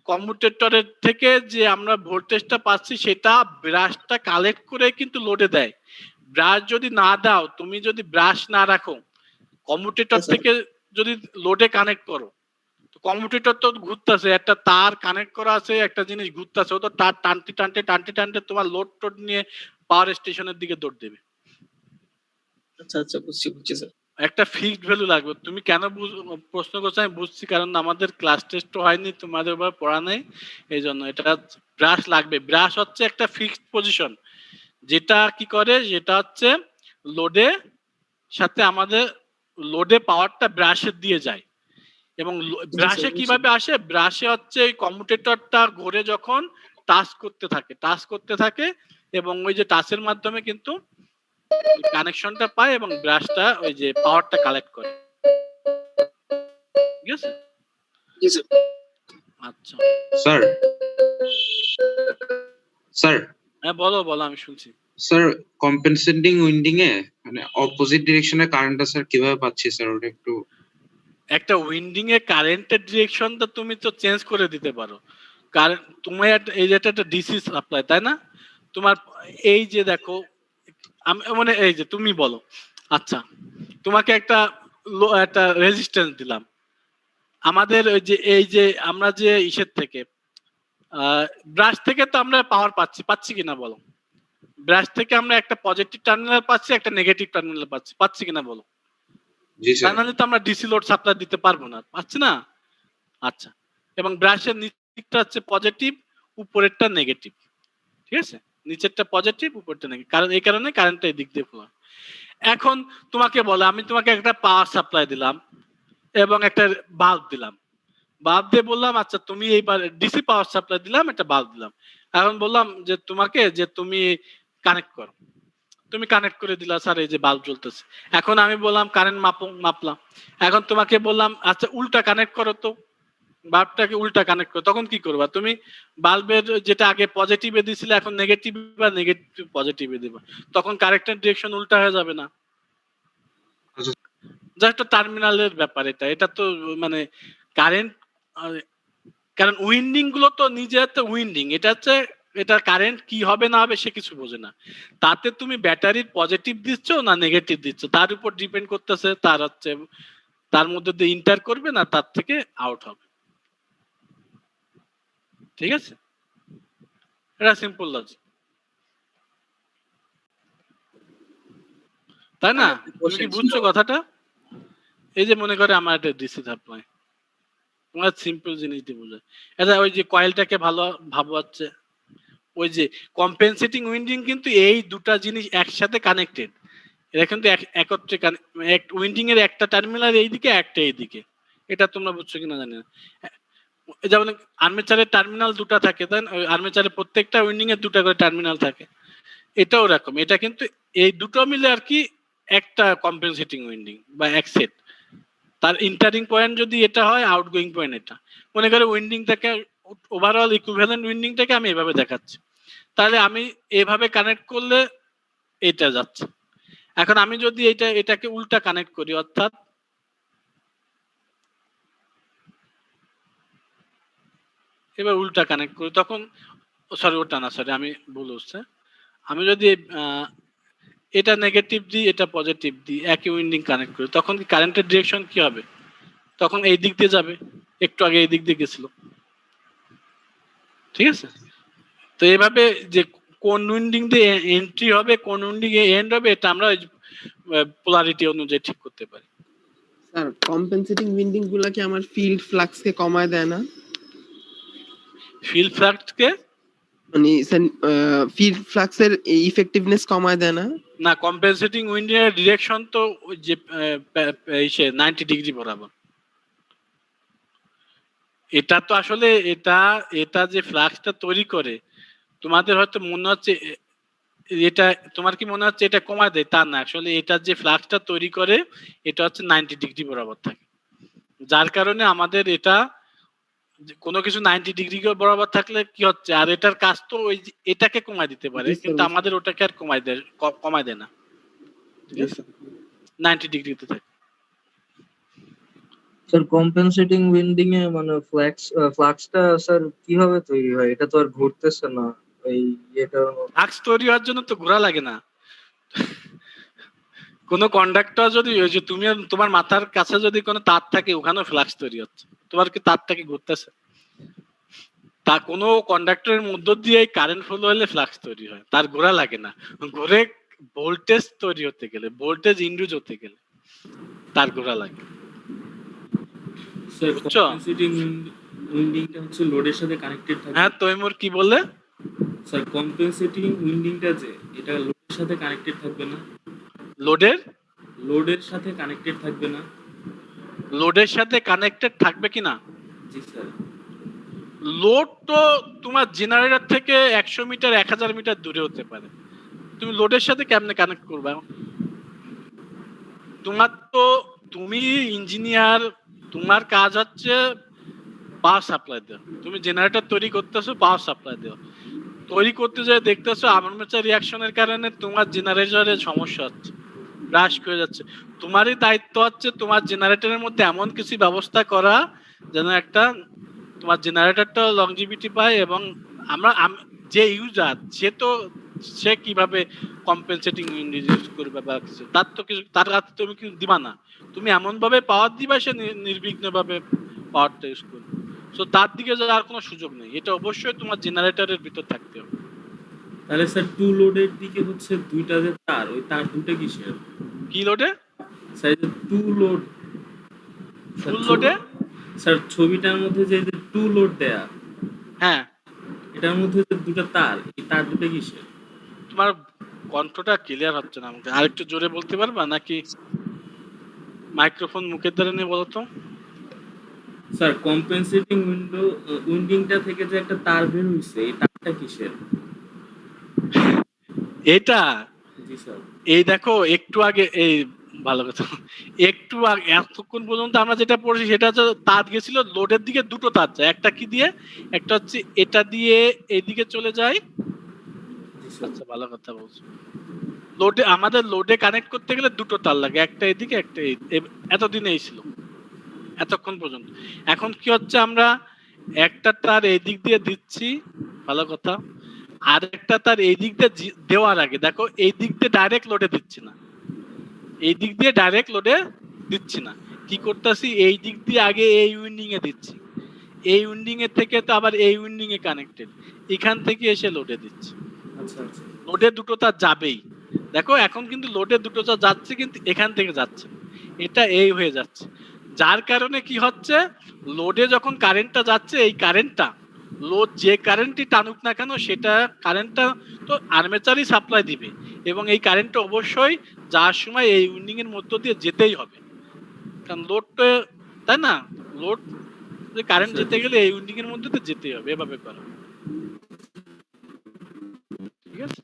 কমিউটেটরের থেকে যে আমরা ভোল্টেজটা পাচ্ছি সেটা ব্রাশটা কালেক্ট করে কিন্তু লোডে দেয়। ব্রাশ যদি না দাও, তুমি যদি ব্রাশ না রাখো, কমিউটেটর আচ্ছা। থেকে যদি লোডে কানেক্ট করো, তো কমিউটেটর তো ঘুরতেছে, একটা তার কানেক্ট করা আছে, একটা জিনিস ঘুরতেছে, ও তো তার টানতে টানতে টানতে টানতে তোমার লোড টোড নিয়ে পাওয়ার স্টেশনের দিকে দৌড় দেবে। আচ্ছা আচ্ছা, বুঝছি স্যার। একটা ফিক্সড ভ্যালু লাগবে। তুমি কেন প্রশ্ন করছো আমি বুঝছি, কারণ আমাদের ক্লাস টেস্টও হয়নি, তোমাদের উপর পড়া নেই, এই জন্য এটা ব্রাশ লাগবে। ব্রাশ হচ্ছে একটা ফিক্সড পজিশন, যেটা কি করে, যেটা হচ্ছে লোডে সাথে আমাদের লোডে পাওয়ারটা ব্রাশের দিয়ে যায়। এবং ব্রাশে কিভাবে আসে, ব্রাশে হচ্ছে এই কমিউটেটরটা ঘুরে যখন টাচ করতে থাকে এবং ওই যে টাচের মাধ্যমে কিন্তু কানেকশনটা পায় এবং ব্রাশটা ওই যে পাওয়ারটা কালেক্ট করে। ঠিক আছে? জি স্যার। আচ্ছা, স্যার স্যার হ্যাঁ বলো আমি শুনছি। স্যার কম্পেনসেটিং উইন্ডিং এ মানে অপোজিট ডিরেকশনে কারেন্টটা স্যার কিভাবে পাচ্ছি স্যার ওটা একটু। একটা উইন্ডিং এ কারেন্টের ডিরেকশনটা তুমি তো চেঞ্জ করে দিতে পারো, কারণ তুমি এই যে একটা ডিসি সাপ্লাই, তাই না? তোমার এই যে দেখো, আমি মানে এই যে তুমি বলো, আচ্ছা তোমাকে একটা রেজিস্ট্যান্স দিলাম, আমাদের ওই যে এই যে আমরা যে ইসের থেকে ব্রাশ থেকে তো আমরা পাওয়ার পাচ্ছি কিনা বলো? ব্রাশ থেকে আমরা একটা পজিটিভ টার্মিনাল পাচ্ছি, একটা নেগেটিভ টার্মিনাল পাচ্ছি কিনা বলো? জি স্যার। তার মানে তো আমরা ডিসি লোড সাপ্লাই দিতে পারবো না, পাচ্ছি না? আচ্ছা, এবং ব্রাশের নিচটা হচ্ছে পজিটিভ, উপরেরটা নেগেটিভ, ঠিক আছে? নিচেরটা পজিটিভ, উপরেরটা নেগেটিভ, কারণ এই কারণে কারেন্টটা এই দিক দিয়ে ফ্লো। এখন তোমাকে বলো, আমি তোমাকে একটা পাওয়ার সাপ্লাই দিলাম এবং একটা বাল্ব দিলাম, বাল্ব দিয়ে বললাম আচ্ছা তুমি এইবার ডিসি পাওয়ার সাপ্লাই দিলাম, একটা বাল্ব দিলাম, এখন বললাম যে তোমাকে যে তুমি কানেক্ট করো, তুমি কানেক্ট করে দিলা, স্যার এই যে বাল্ব জ্বলতেছে। এখন আমি বললাম কারেন্ট মাপলাম, এখন তোমাকে বললাম আচ্ছা উল্টা কানেক্ট করো, তো বাল্বটাকে উল্টা কানেক্ট করো, তখন কি করবা তুমি? বাল্বের যেটা আগে পজিটিভে দিছিলে এখন নেগেটিভ বা নেগেটিভ পজিটিভে দিবা, তখন কারেন্টের ডিরেকশন উল্টা হয়ে যাবে না? জাস্ট টার্মিনালের ব্যাপার, এটা তো মানে কারেন্ট, কারণ উইন্ডিং গুলো তো নিজে একটা উইন্ডিং, এটা হচ্ছে এটা কারেন্ট কি হবে না হবে সে কিছু বোঝে না, তাতে তুমি ব্যাটারির পজিটিভ দিচ্ছ না নেগেটিভ দিচ্ছ তার উপর ডিপেন্ড করতেছে, তার হচ্ছে তার মধ্যে দিয়ে ইন্টার করবে না তার থেকে আউট হবে। ঠিক আছে, এটা সিম্পল লজিক, তাই না? তুমি কি বুঝছো কথাটা? এই যে মনে করে আমার একটা ডিসি সাপ্লাই, তোমার সিম্পল জিনিস দিয়ে বোঝায়। এটা ওই যে কয়েলটাকে ভালো ভাবাচ্ছে, ওই যে কম্পেনসেটিং উইন্ডিং কিন্তু এই দুটা জিনিস একসাথে কানেক্টেড, এটা কিন্তু একত্রে উইন্ডিং এর একটা টার্মিনাল এইদিকে একটা এইদিকে, এটা তোমরা বুঝছো কিনা জানি না। যেমন আর্মেচারের টার্মিনাল দুটো থাকে, তাই না? আর্মেচারের প্রত্যেকটা উইন্ডিং এর দুটো করে টার্মিনাল থাকে, এটাও এরকম, এটা কিন্তু এই দুটো মিলে আর কি একটা কম্পেনসেটিং উইন্ডিং বা এক সেট, তার ইন্টারিং পয়েন্ট যদি এটা হয়, আউটগোয়িং পয়েন্ট এটা। মনে করে উইন্ডিংটাকে ওভারঅল ইকুইভ্যালেন্ট উইন্ডিংটাকে আমি এভাবে দেখাচ্ছি, তাহলে আমি এভাবে কানেক্ট করলে এটা যাচ্ছে। এখন আমি যদি এটাকে উল্টা কানেক্ট করি, অর্থাৎ এবার উল্টা কানেক্ট করি, তখন সরি ওটা না, সরি আমি ভুল হচ্ছে, আমি যদি এটা নেগেটিভ দিই এটা পজিটিভ দিই, একই উইন্ডিং কানেক্ট করি, তখন কি কারেন্টের ডিরেকশন কি হবে? তখন এই দিক দিয়ে যাবে, একটু আগে এই দিক দিয়ে গেছিল। ঠিক আছে, তো এইভাবে যে কোন উইন্ডিং দিয়ে এন্ট্রি হবে কোন উইন্ডিং এ এন্ড হবে, এটা আমরা পোলারিটি অনুযায়ী ঠিক করতে পারি। স্যার কম্পেনসেটিং উইন্ডিং গুলা কি আমার ফিল্ড ফ্লাক্স কে কমায় দেয় না? ফিল্ড ফ্লাক্সকে মানে ফিল্ড ফ্লাক্স এর ইফেক্টিভনেস কমায় দেয় না? না, কম্পেনসেটিং উইন্ডিং এর ডিরেকশন তো ওই যে 90 ডিগ্রি বরাবর। এটা তো আসলে এটা যে ফ্লাক্সটা তৈরি করে, তোমাদের হয়তো মনে হচ্ছে এটা, তোমার কি মনে হচ্ছে এটা কমায় দেয়? তা না, আসলে এটা যে ফ্লাক্সটা তৈরি করে এটা হচ্ছে 90 ডিগ্রি বরাবর থাকে, যার কারণে আমাদের এটা কোনো কিছু 90 ডিগ্রি বরাবর থাকলে কি হচ্ছে, আর এটার কাজ তো ওই এটাকে কমায় দিতে পারে, কিন্তু আমাদের ওটাকে আর কমায় দেয় না, ঠিক আছে? 90 ডিগ্রিতে থাকে। স্যার কম্পেনসেটিং উইন্ডিং এ মানে ফ্লাক্সটা স্যার কিভাবে তৈরি হয়? এটা তো আর ঘুরতেছে না এই এটা। ফ্লাক্স তৈরি হওয়ার জন্য তো ঘোরা লাগে না। কোনো কন্ডাক্টর যদি ওই যে তুমি তোমার মাথার কাছে যদি কোনো তার থাকে, ওখানেও ফ্লাক্স তৈরি হচ্ছে, তোমার কি তারটা কি ঘুরতেছে? তা কোনো কন্ডাক্টরের মধ্য দিয়ে কারেন্ট ফ্লো হলে ফ্লাক্স তৈরি হয়, তার ঘোরা লাগে না। ঘুরে ভোল্টেজ তৈরি হতে গেলে, ভোল্টেজ ইন্ডিউস হতে গেলে তার ঘোরা লাগে। স্যার বুঝছো? কম্পেনসেটিং উইন্ডিংটা হচ্ছে লোডের সাথে কানেক্টেড থাকে। হ্যাঁ, তৈমুর কি বললে? স্যার কম্পেনসেটিং উইন্ডিংটা যে এটা লোডের সাথে কানেক্টেড থাকবে না? লোডের সাথে কানেক্টেড থাকবে না? লোডের সাথে কানেক্টেড থাকবে কিনা? জি স্যার। লোড তো তোমার জেনারেটর থেকে 100 মিটার 1000 মিটার দূরে হতে পারে, তুমি লোডের সাথে কেমনে কানেক্ট করবে? তোমার তো, তুমি ইঞ্জিনিয়ার, তোমার কাজ হচ্ছে পাওয়ার সাপ্লাই দেওয়া। তুমি জেনারেটর তৈরি করতেছো, পাওয়ার সাপ্লাই দেওয়া। তৈরি করতে যেয়ে দেখতেছো আর্মেচার রিয়াকশনের কারণে তোমার জেনারেটরের সমস্যা হচ্ছে, ব্রাশ হয়ে যাচ্ছে। তোমারই দায়িত্ব হচ্ছে তোমার জেনারেটরের মধ্যে এমন কিছু ব্যবস্থা করা যেন একটা তোমার জেনারেটরটা লংজিভিটি পায়, এবং যে ইউজার সে কিভাবে কম্পেনসেটিং ইউজ করবে বা কিছু, তার তো কিছু, তার কাছে তুমি কিছু দিবা না। তুমি এমন ভাবে পাওয়ার দিবা সে নির্বিঘ্ন ভাবে পাওয়ারটা ইউজ করবে। সো তার দিকে যাওয়ার কোনো সুযোগ নেই, এটা অবশ্যই তোমার জেনারেটরের ভিতর থাকতে হবে। তাহলে স্যার টু লোডের দিকে হচ্ছে দুইটা যে তার, ওই তার দুটো কিসের? কি লোডে? স্যার যে টু লোড, ফুল লোডে? স্যার ছবিটার মধ্যে যে টু লোড দেয়া, হ্যাঁ, এটার মধ্যে যে দুটো তার, এই তার দুটো কিসের? তোমার কণ্ঠটা ক্লিয়ার হচ্ছে না আমাকে, আরেকটু জোরে বলতে পারবা নাকি মাইক্রোফোন মুখের দ্বারা নিয়ে বলো তো? স্যার কম্পেনসেটিং উইন্ডিংটা থেকে যে একটা তার বের হইছে, এই তারটা কিসের? এটা জি স্যার। এই দেখো একটু আগে, এই ভালো কথা, একটু আগে এতক্ষণ পর্যন্ত আমরা যেটা পড়েছি সেটা হচ্ছে তার গেছিল লোডের দিকে, দুটো তার যায়, একটা কি দিয়ে, একটা হচ্ছে এটা দিয়ে এইদিকে চলে যায়। আচ্ছা, ভালো কথা বলছো। লোডে, আমাদের লোডে কানেক্ট করতে গেলে দুটো তার লাগে, একটা এদিকে একটা এতদিন এই ছিল এতক্ষণ পর্যন্ত। এখন কি হচ্ছে, আমরা একটা তার এই দিক দিয়ে দিচ্ছি, ভালো কথা, আর একটা তার এই দিক দিয়ে দেওয়ার আগে দেখো এই দিক দিয়ে ডাইরেক্ট লোডে দিচ্ছি না, এই দিক দিয়ে ডাইরেক্ট লোডে দিচ্ছি না, কি করতেছি, এই দিক দিয়ে আগে এই উইন্ডিং এ দিচ্ছি, এই উইন্ডিং এর থেকে তো আবার এই উইন্ডিং এ কানেক্টেড, এখান থেকে এসে লোডে দিচ্ছি। আচ্ছা আচ্ছা। লোডে দুটো তার যাবেই, দেখো এখন কিন্তু লোডে দুটো তার যাচ্ছে, কিন্তু এখান থেকে যাচ্ছে, এটা এই হয়ে যাচ্ছে, যার কারণে কি হচ্ছে, লোডে যখন কারেন্টটা যাচ্ছে, এই কারেন্টটা লোড যে কারেন্টই টানুক না কেন, সেটা কারেন্টটা তো আর্মেচারই সাপ্লাই দিবে, এবং এই কারেন্টটা অবশ্যই যাওয়ার সময় এই উইন্ডিং এর মধ্য দিয়ে যেতেই হবে, কারণ লোডটা, তাই না, লোড যে কারেন্ট যেতে গেলে এই উইন্ডিং এর মধ্যে তো যেতেই হবে, এভাবে করা, ঠিক আছে?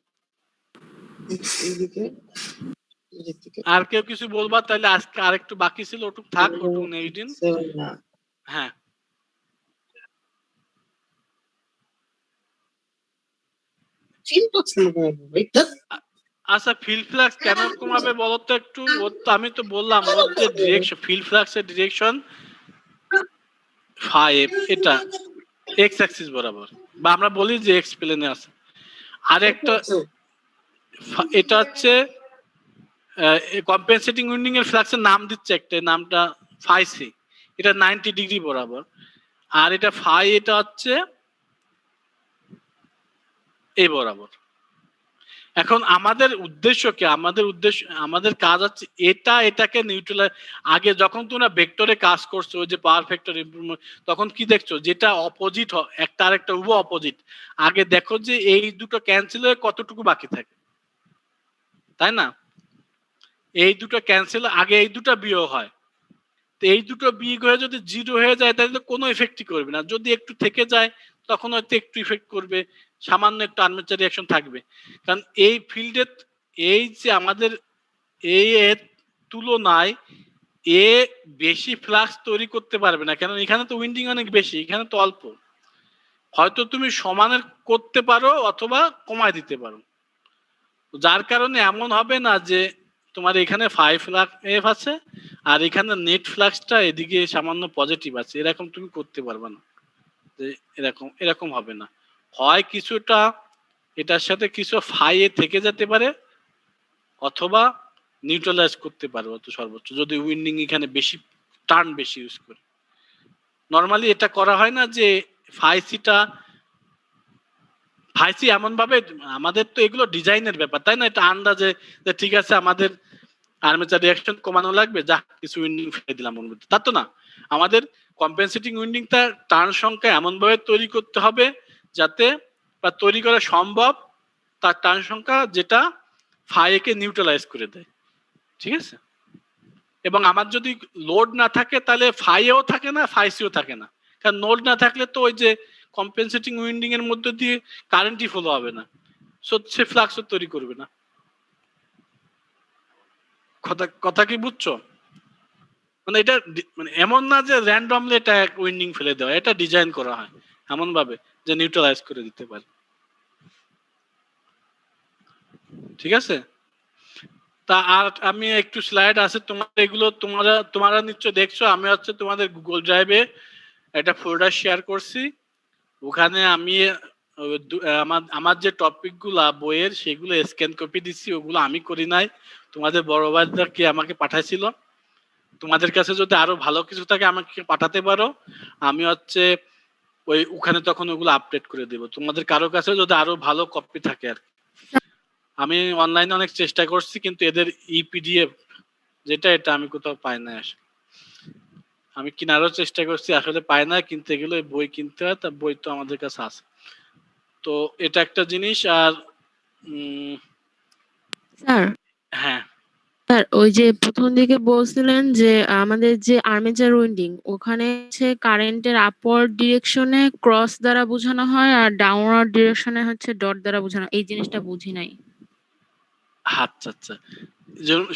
আর কেউ কিছু বলবা? তাহলে আজকে আরেকটু বাকি ছিল, ওটুক থাক, ওটুক নেক্সট দিন। হ্যাঁ, আচ্ছা, ফিল্ড ফ্লাক্স কেন কমাবে বলো তো একটু? ওর তো আমি তো বললাম, ওর যে ডিরেকশন, ফিল্ড ফ্লাক্সের ডিরেকশন 5, এটা এক্স অ্যাক্সিস বরাবর, বা আমরা বলি যে এক্স প্লেনে আছে। আর একটা এটা হচ্ছে কম্পেনসেটিং উইন্ডিং এর ফ্লাক্সের নাম দিচ্ছে একটা, নামটা ফাই সি, এটা 90 ডিগ্রি বরাবর, আর এটা ফাই, এটা হচ্ছে এই বরাবর। এখন আমাদের উদ্দেশ্য কি, আমাদের কাজ হচ্ছে এটাকে নিউট্রালাইজ। আগে যখন তোমরা ভেক্টরে কাজ করছো, ওই যে পাওয়ার ফ্যাক্টর ইমপ্রুভমেন্ট, তখন কি দেখছো, যেটা অপোজিট একটা আর একটা উভ অপোজিট, আগে দেখো যে এই দুটো ক্যান্সেল হয়ে কতটুকু বাকি থাকে, তাই না? এই দুটো ক্যান্সেল আগে এই দুটো বিয়োগ হয়, তো এই দুটো বিয়োগ হয়ে যদি জিরো হয়ে যায় তাহলে তো কোনো ইফেক্টই করবে না। যদি একটু থেকে যায় তখন হয়তো একটু ইফেক্ট করবে, সামান্য একটু আর্মেচার রিঅ্যাকশন থাকবে। কারণ এই ফিল্ডে এই যে আমাদের এই এর তুলনায় এ বেশি ফ্লাক্স তৈরি করতে পারবে না, কারণ এখানে তো উইন্ডিং অনেক বেশি, এখানে তো অল্প। হয়তো তুমি সমানের করতে পারো অথবা কমায় দিতে পারো, যার কারণে এমন হবে না যে তোমার এখানে 5 লাখ এফ আছে আর এখানে নেট ফ্লাক্সটা এদিকে সামান্য পজিটিভ আছে, এরকম তুমি করতে পারবে না। এরকম হবে না। হয় কিছুটা এটার সাথে কিছু ফাইয়ে থেকে যেতে পারে, অথবা নিউট্রালাইজ করতে পারবো তো সর্বোচ্চ, যদি উইন্ডিং এখানে বেশি টার্ন বেশি ইউজ করে। নরমালি এটা করা হয় না যে ফাইসি এমন ভাবে, আমাদের তো এগুলো ডিজাইনের ব্যাপার, তাই না? এটা আন্দাজে যে ঠিক আছে আমাদের আর্মেচার রিঅ্যাকশন কমানো লাগবে, যা কিছু উইন্ডিং ফেলে দিলাম ওর মধ্যে, তা তো না। আমাদের কম্পেনসেটিং উইন্ডিংটা টার্ন সংখ্যা এমন ভাবে তৈরি করতে হবে যাতে, বা তৈরি করা সম্ভব তার টার্ন সংখ্যা যেটা ফাইকে নিউট্রালাইজ করে দেয়, ঠিক আছে? এবং আমার যদি লোড না থাকে তাহলে ফাইও থাকে না, ফাইসিও থাকে না। কারণ লোড না থাকলে তো ওই যে কম্পেনসেটিং উইন্ডিং এর মধ্যে দিয়ে কারেন্টই ফ্লো হবে না, সে ফ্লাক্সও তৈরি করবে না। কথা কি বুঝছো? মানে এটা মানে এমন না যে র্যান্ডমলি এটা উইন্ডিং ফেলে দেওয়া, এটা ডিজাইন করা হয় এমন ভাবে যে নিউট্রালাইজ করে দিতে পারে, ঠিক আছে? তা আর আমি একটু স্লাইড আছে তোমার, এগুলো তোমরা নিশ্চয় দেখছো। আমি হচ্ছে তোমাদের গুগল ড্রাইভে একটা ফোল্ডার শেয়ার করছি, ওখানে আমি আমার যে টপিক গুলা বইয়ের সেগুলো স্ক্যান কপি দিচ্ছি, ওগুলো আমি করি নাই, তোমাদের বড় ভাইরা কে আমাকে পাঠাইছিল। তোমাদের কাছে যদি আরো ভালো কিছু থাকে আমাকে পাঠাতে পারো, আমি হচ্ছে ওখানে তখন ওগুলো আপডেট করে দেবো। তোমাদের কারো কাছে যদি আরো ভালো কপি থাকে আর কি। আমি অনলাইনে অনেক চেষ্টা করছি কিন্তু এদের ইপিডিএফ যেটা, এটা আমি কোথাও পাই না। আমি কেনারও চেষ্টা করছি, আসলে পাই না, কিন্তু এগুলো বই কিনতে হয়, তা বই তো আমাদের কাছে আছে। তো এটা একটা জিনিস। আর স্যার, হ্যাঁ স্যার ওই যে প্রথম দিকে বলছিলেন যে আমাদের যে আর্মেচার উইন্ডিং ওখানে হচ্ছে কারেন্টের আপওয়ার্ড ডিরেকশনে ক্রস দ্বারা বোঝানো হয় আর ডাউনওয়ার্ড ডিরেকশনে হচ্ছে ডট দ্বারা বোঝানো, এই জিনিসটা বুঝি নাই। আচ্ছা আচ্ছা,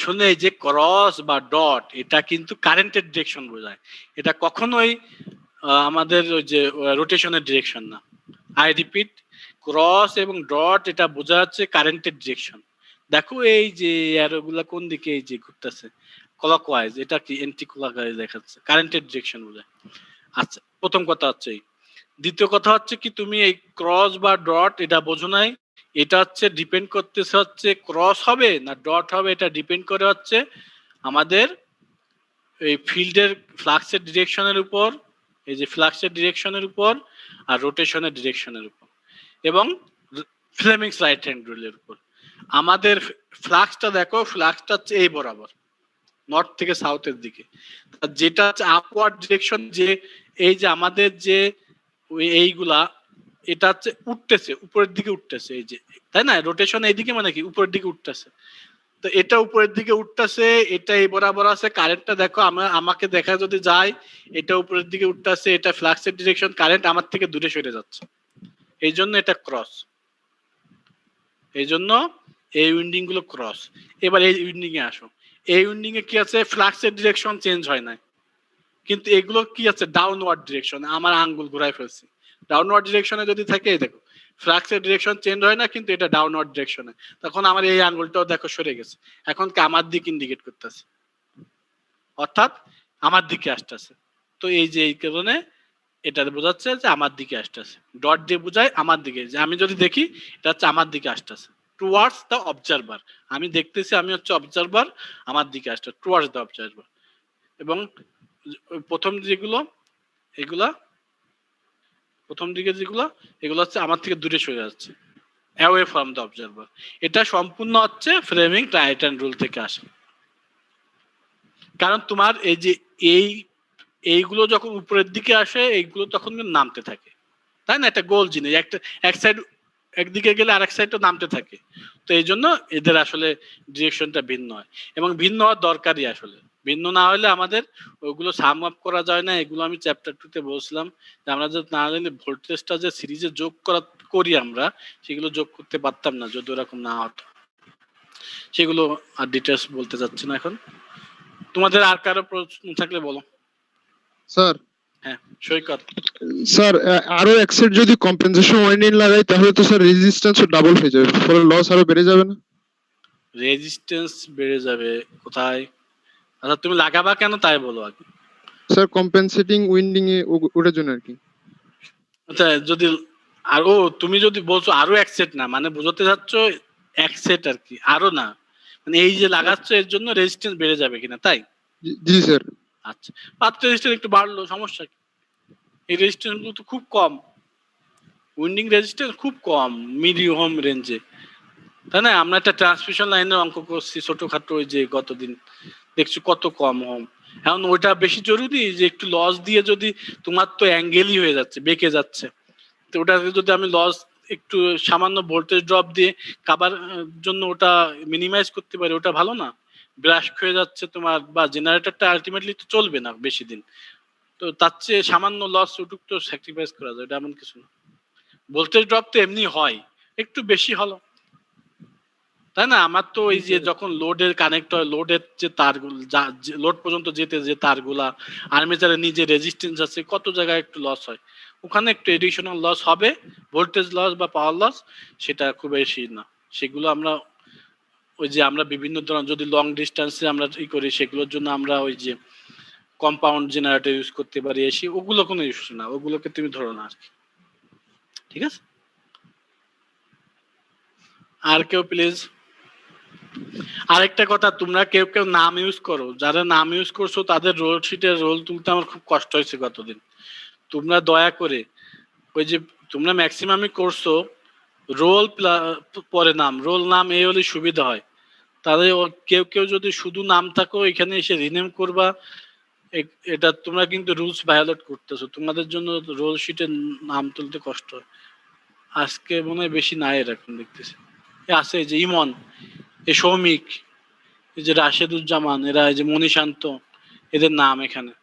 শুনে এই যে ক্রস বা ডট, এটা কিন্তু কারেন্টের ডিরেকশন বোঝায়, এটা কখনোই আমাদের ওই যে রোটেশনের ডিরেকশন না। আই রিপিট, ক্রস এবং ডট এটা বোঝা যাচ্ছে কারেন্টের ডিরেকশন। দেখো এই যে অ্যারোগুলা কোন দিকে এই যে ঘুরতেছে ক্লকওয়াইজ, এটা কি এন্টি ক্লকওয়াইজ দেখাচ্ছে, কারেন্টের ডিরেকশন বোঝায়। আচ্ছা, প্রথম কথা হচ্ছে এই। দ্বিতীয় কথা হচ্ছে কি, তুমি এই ক্রস বা ডট এটা বোঝো নাই, এটা হচ্ছে ডিপেন্ড করতেছে হচ্ছে ক্রস হবে না ডট হবে, এটা ডিপেন্ড করে হচ্ছে আমাদের এই ফিল্ডের ফ্লাক্সের ডিরেকশনের উপর, এই যে ফ্লাক্সের ডিরেকশনের উপর আর রোটেশনের ডিরেকশনের উপর, এবং ফ্লেমিংস রাইট হ্যান্ড রুলের উপর। আমাদের ফ্লাক্সটা দেখো, ফ্লাক্সটা হচ্ছে এই বরাবর নর্থ থেকে সাউথের দিকে, যেটা হচ্ছে আপওয়ার্ড ডিরেকশন, যে এই যে আমাদের যে এইগুলা এটা হচ্ছে উঠতেছে উপরের দিকে উঠতেছে, এই যে, তাই না? রোটেশন এইদিকে মানে কি উপরের দিকে উঠতেছে, তো এটা উপরের দিকে উঠতেছে, এটা এই বরাবর আছে। কারেন্টটা দেখো, আমাকে দেখা যদি যায়, এটা উপরের দিকে উঠতেছে, এটা ফ্লাক্সের ডিরেকশন, কারেন্ট আমার থেকে দূরে সরে যাচ্ছে, এই জন্য এটা ক্রস, এই জন্য এই উইন্ডিং গুলো ক্রস। এবার এই উইন্ডিং এ আসো, এই উইন্ডিং এ কি আছে, ফ্লাক্সের ডিরেকশন চেঞ্জ হয় না, কিন্তু এগুলো কি আছে ডাউনওয়ার্ড ডিরেকশন। আমার আঙ্গুল ঘুরাই ফেলছি, ডাউনওয়ার্ড ডিরেকশনে যদি থাকে, দেখো ফ্লাক্সের ডিরেকশন চেঞ্জ হয় না, কিন্তু এটা ডাউনওয়ার্ড ডিরেকশনে, তখন আমার এই আঙ্গুলটাও দেখো সরে গেছে, এখন কি আমার দিকে ইন্ডিকেট করতেছে, অর্থাৎ আমার দিকে আসতেছে। তো এই যে এই কারণে এটা বোঝাচ্ছে যে আমার দিকে আসতেছে, ডট দিয়ে বোঝায় আমার দিকে, যে আমি যদি দেখি এটা হচ্ছে আমার দিকে আসতেছে, টুয়ার্ডস দ্য অবজারভার, আমি দেখতেছি, আমি হচ্ছে অবজারভার, আমার দিকে আসছে টুয়ার্ডস দ্য অবজারভার। এবং প্রথম যেগুলো এগুলা, প্রথম দিকে যেগুলো, এগুলো হচ্ছে আমার থেকে দূরে সরে যাচ্ছে, অ্যাওয়ে ফ্রম দ্য অবজারভার। এটা সম্পূর্ণ হচ্ছে ফ্রেমিং ক্রাইটেরিয়ন রুল থেকে আসে। কারণ তোমার এই যে এইগুলো যখন উপরের দিকে আসে এইগুলো তখন কিন্তু নামতে থাকে, তাই না? একটা গোল জিনিস, এক সাইড একদিকে গেলে আরেক সাইডও নামতে থাকে। তো এই জন্য এদের আসলে ডিরেকশনটা ভিন্ন হয়, এবং ভিন্ন হওয়ার দরকারই আসলে। ভিন্ন না হলে আমাদের ওইগুলো সাম আপ করা যায় না। এগুলো আমি চ্যাপ্টার 2 তে বলছিলাম যে আমরা যদি না জানি ভোল্টেজটা যে সিরিজে যোগ করি আমরা, সেগুলো যোগ করতে পারতাম না যদি ওরকম না হতো। সেগুলো আর ডিটেলস বলতে যাচ্ছি না এখন। তোমাদের আর কারো প্রশ্ন থাকলে বলো। স্যার হ্যাঁ সৈকত। স্যার আরো এক সেট যদি কম্পেনসেশন ওয়াইন্ডিং লাগাই তাহলে তো স্যার রেজিস্ট্যান্স ডাবল হয়ে যাবে, ফলে লস আরো বেড়ে যাবে না? রেজিস্ট্যান্স বেড়ে যাবে কোথায়? আচ্ছা তুমি লাগাবা কেন তাই বলো আগে। স্যার কম্পেনসেটিং উইন্ডিং এ ওটার জন্য আর কি। আচ্ছা যদি তুমি যদি বলছো আরো এক সেট, না মানে বোঝাতে যাচ্ছ এক সেট আর কি, আরো না, মানে এই যে লাগাচ্ছ এর জন্য রেজিস্ট্যান্স বেড়ে যাবে কিনা তাই? জি স্যার। আচ্ছা পাঁচ রেজিস্ট্যান্স একটু বাড়লো, সমস্যা কি? এই রেজিস্ট্যান্স গুলো তো খুব কম, উইন্ডিং রেজিস্ট্যান্স খুব কম মিডিয়াম রেঞ্জে, তাই না? আমরা একটা ট্রান্সমিশন লাইনের অঙ্ক করছি ছোটখাটো, ওই যে গতদিন দেখছি কত কম হোম। এখন ওইটা বেশি জরুরি যে একটু লস দিয়ে, যদি তোমার তো অ্যাঙ্গেলই হয়ে যাচ্ছে, বেঁকে যাচ্ছে, তো ওটাকে যদি আমি লস একটু সামান্য ভোল্টেজ ড্রপ দিয়ে কাবার জন্য ওটা মিনিমাইজ করতে পারি, ওটা ভালো না? ব্রাশ হয়ে যাচ্ছে তোমার, বা জেনারেটরটা আলটিমেটলি তো চলবে না বেশি দিন, তো তার চেয়ে সামান্য লস ওটুক তো স্যাক্রিফাইস করা যায়, এটা এমন কিছু না। ভোল্টেজ ড্রপ তো এমনি হয়, একটু বেশি হলো, তাই না? আমার তো ওই যে যখন লোডের কানেক্ট হয়, লোডের যে তারগুলো লোড পর্যন্ত যেতে যে তারগুলা, আর্মেচারের নিজে রেজিস্ট্যান্স আছে, কত জায়গায় একটু লস হয়, ওখানে একটু এডিশনাল লস হবে, ভোল্টেজ লস বা পাওয়ার লস, সেটা খুব বেশি না। সেগুলো আমরা ওই যে আমরা বিভিন্ন ধরনের যদি লং ডিস্টেন্সে আমরা করি, সেগুলোর জন্য আমরা ওই যে কম্পাউন্ড জেনারেটর ইউজ করতে পারি এসি, ওগুলো কোনো ইস্যু না, ওগুলোকে তুমি ধরো না আর কি। ঠিক আছে? আর কেউ প্লিজ। আরেকটা কথা, তোমরা কেউ কেউ নাম ইউজ করো, যারা নাম ইউজ করছো তাদের রোল শিটের রোল তুলতে আমার খুব কষ্ট হয়েছে গতদিন। তোমরা দয়া করে ওই যে তোমরা ম্যাক্সিমামই করছো রোল পরে নাম, রোল নাম এই হলে সুবিধা হয়। তাহলে কেউ কেউ যদি শুধু নাম থাকো এখানে এসে রিনেম করবা, এটা তোমরা কিন্তু রুলস ভায়োলেট করতেছো, তোমাদের জন্য রোল শিটের নাম তুলতে কষ্ট হয়। আজকে মনে হয় বেশি নাই এরকম দেখতেছি, আছে এই যে ইমন, এই সৌমিক, এই যে রাশেদুজ্জামান, এরা এই যে মনিশান্ত, এদের নাম এখানে।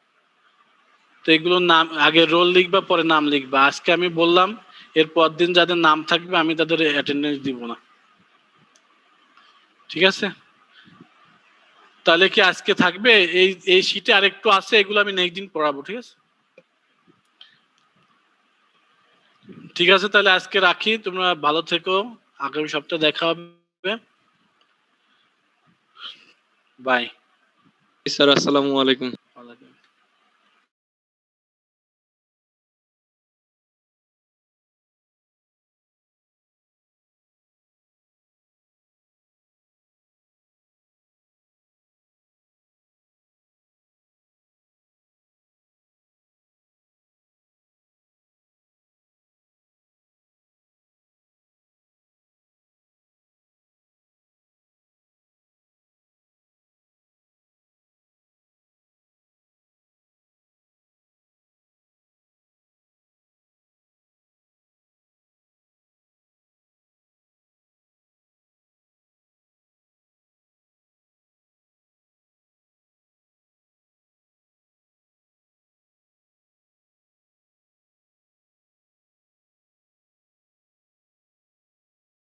তো এগুলোর নাম আগে রোল লিখবা পরে নাম লিখবা। আজকে আমি বললাম এর পর দিন যাদের নাম থাকবে আমি তাদের অ্যাটেন্ডেন্স দিব না, ঠিক আছে? তাহলে কি আজকে থাকবে? এই শীটে আরেকটু আছে, এগুলো আমি নেক্সট দিন পড়াবো, ঠিক আছে? ঠিক আছে তাহলে আজকে রাখি, তোমরা ভালো থেকো, আগামী সপ্তাহে দেখা হবে, বাই। স্যার আসসালামু আলাইকুম।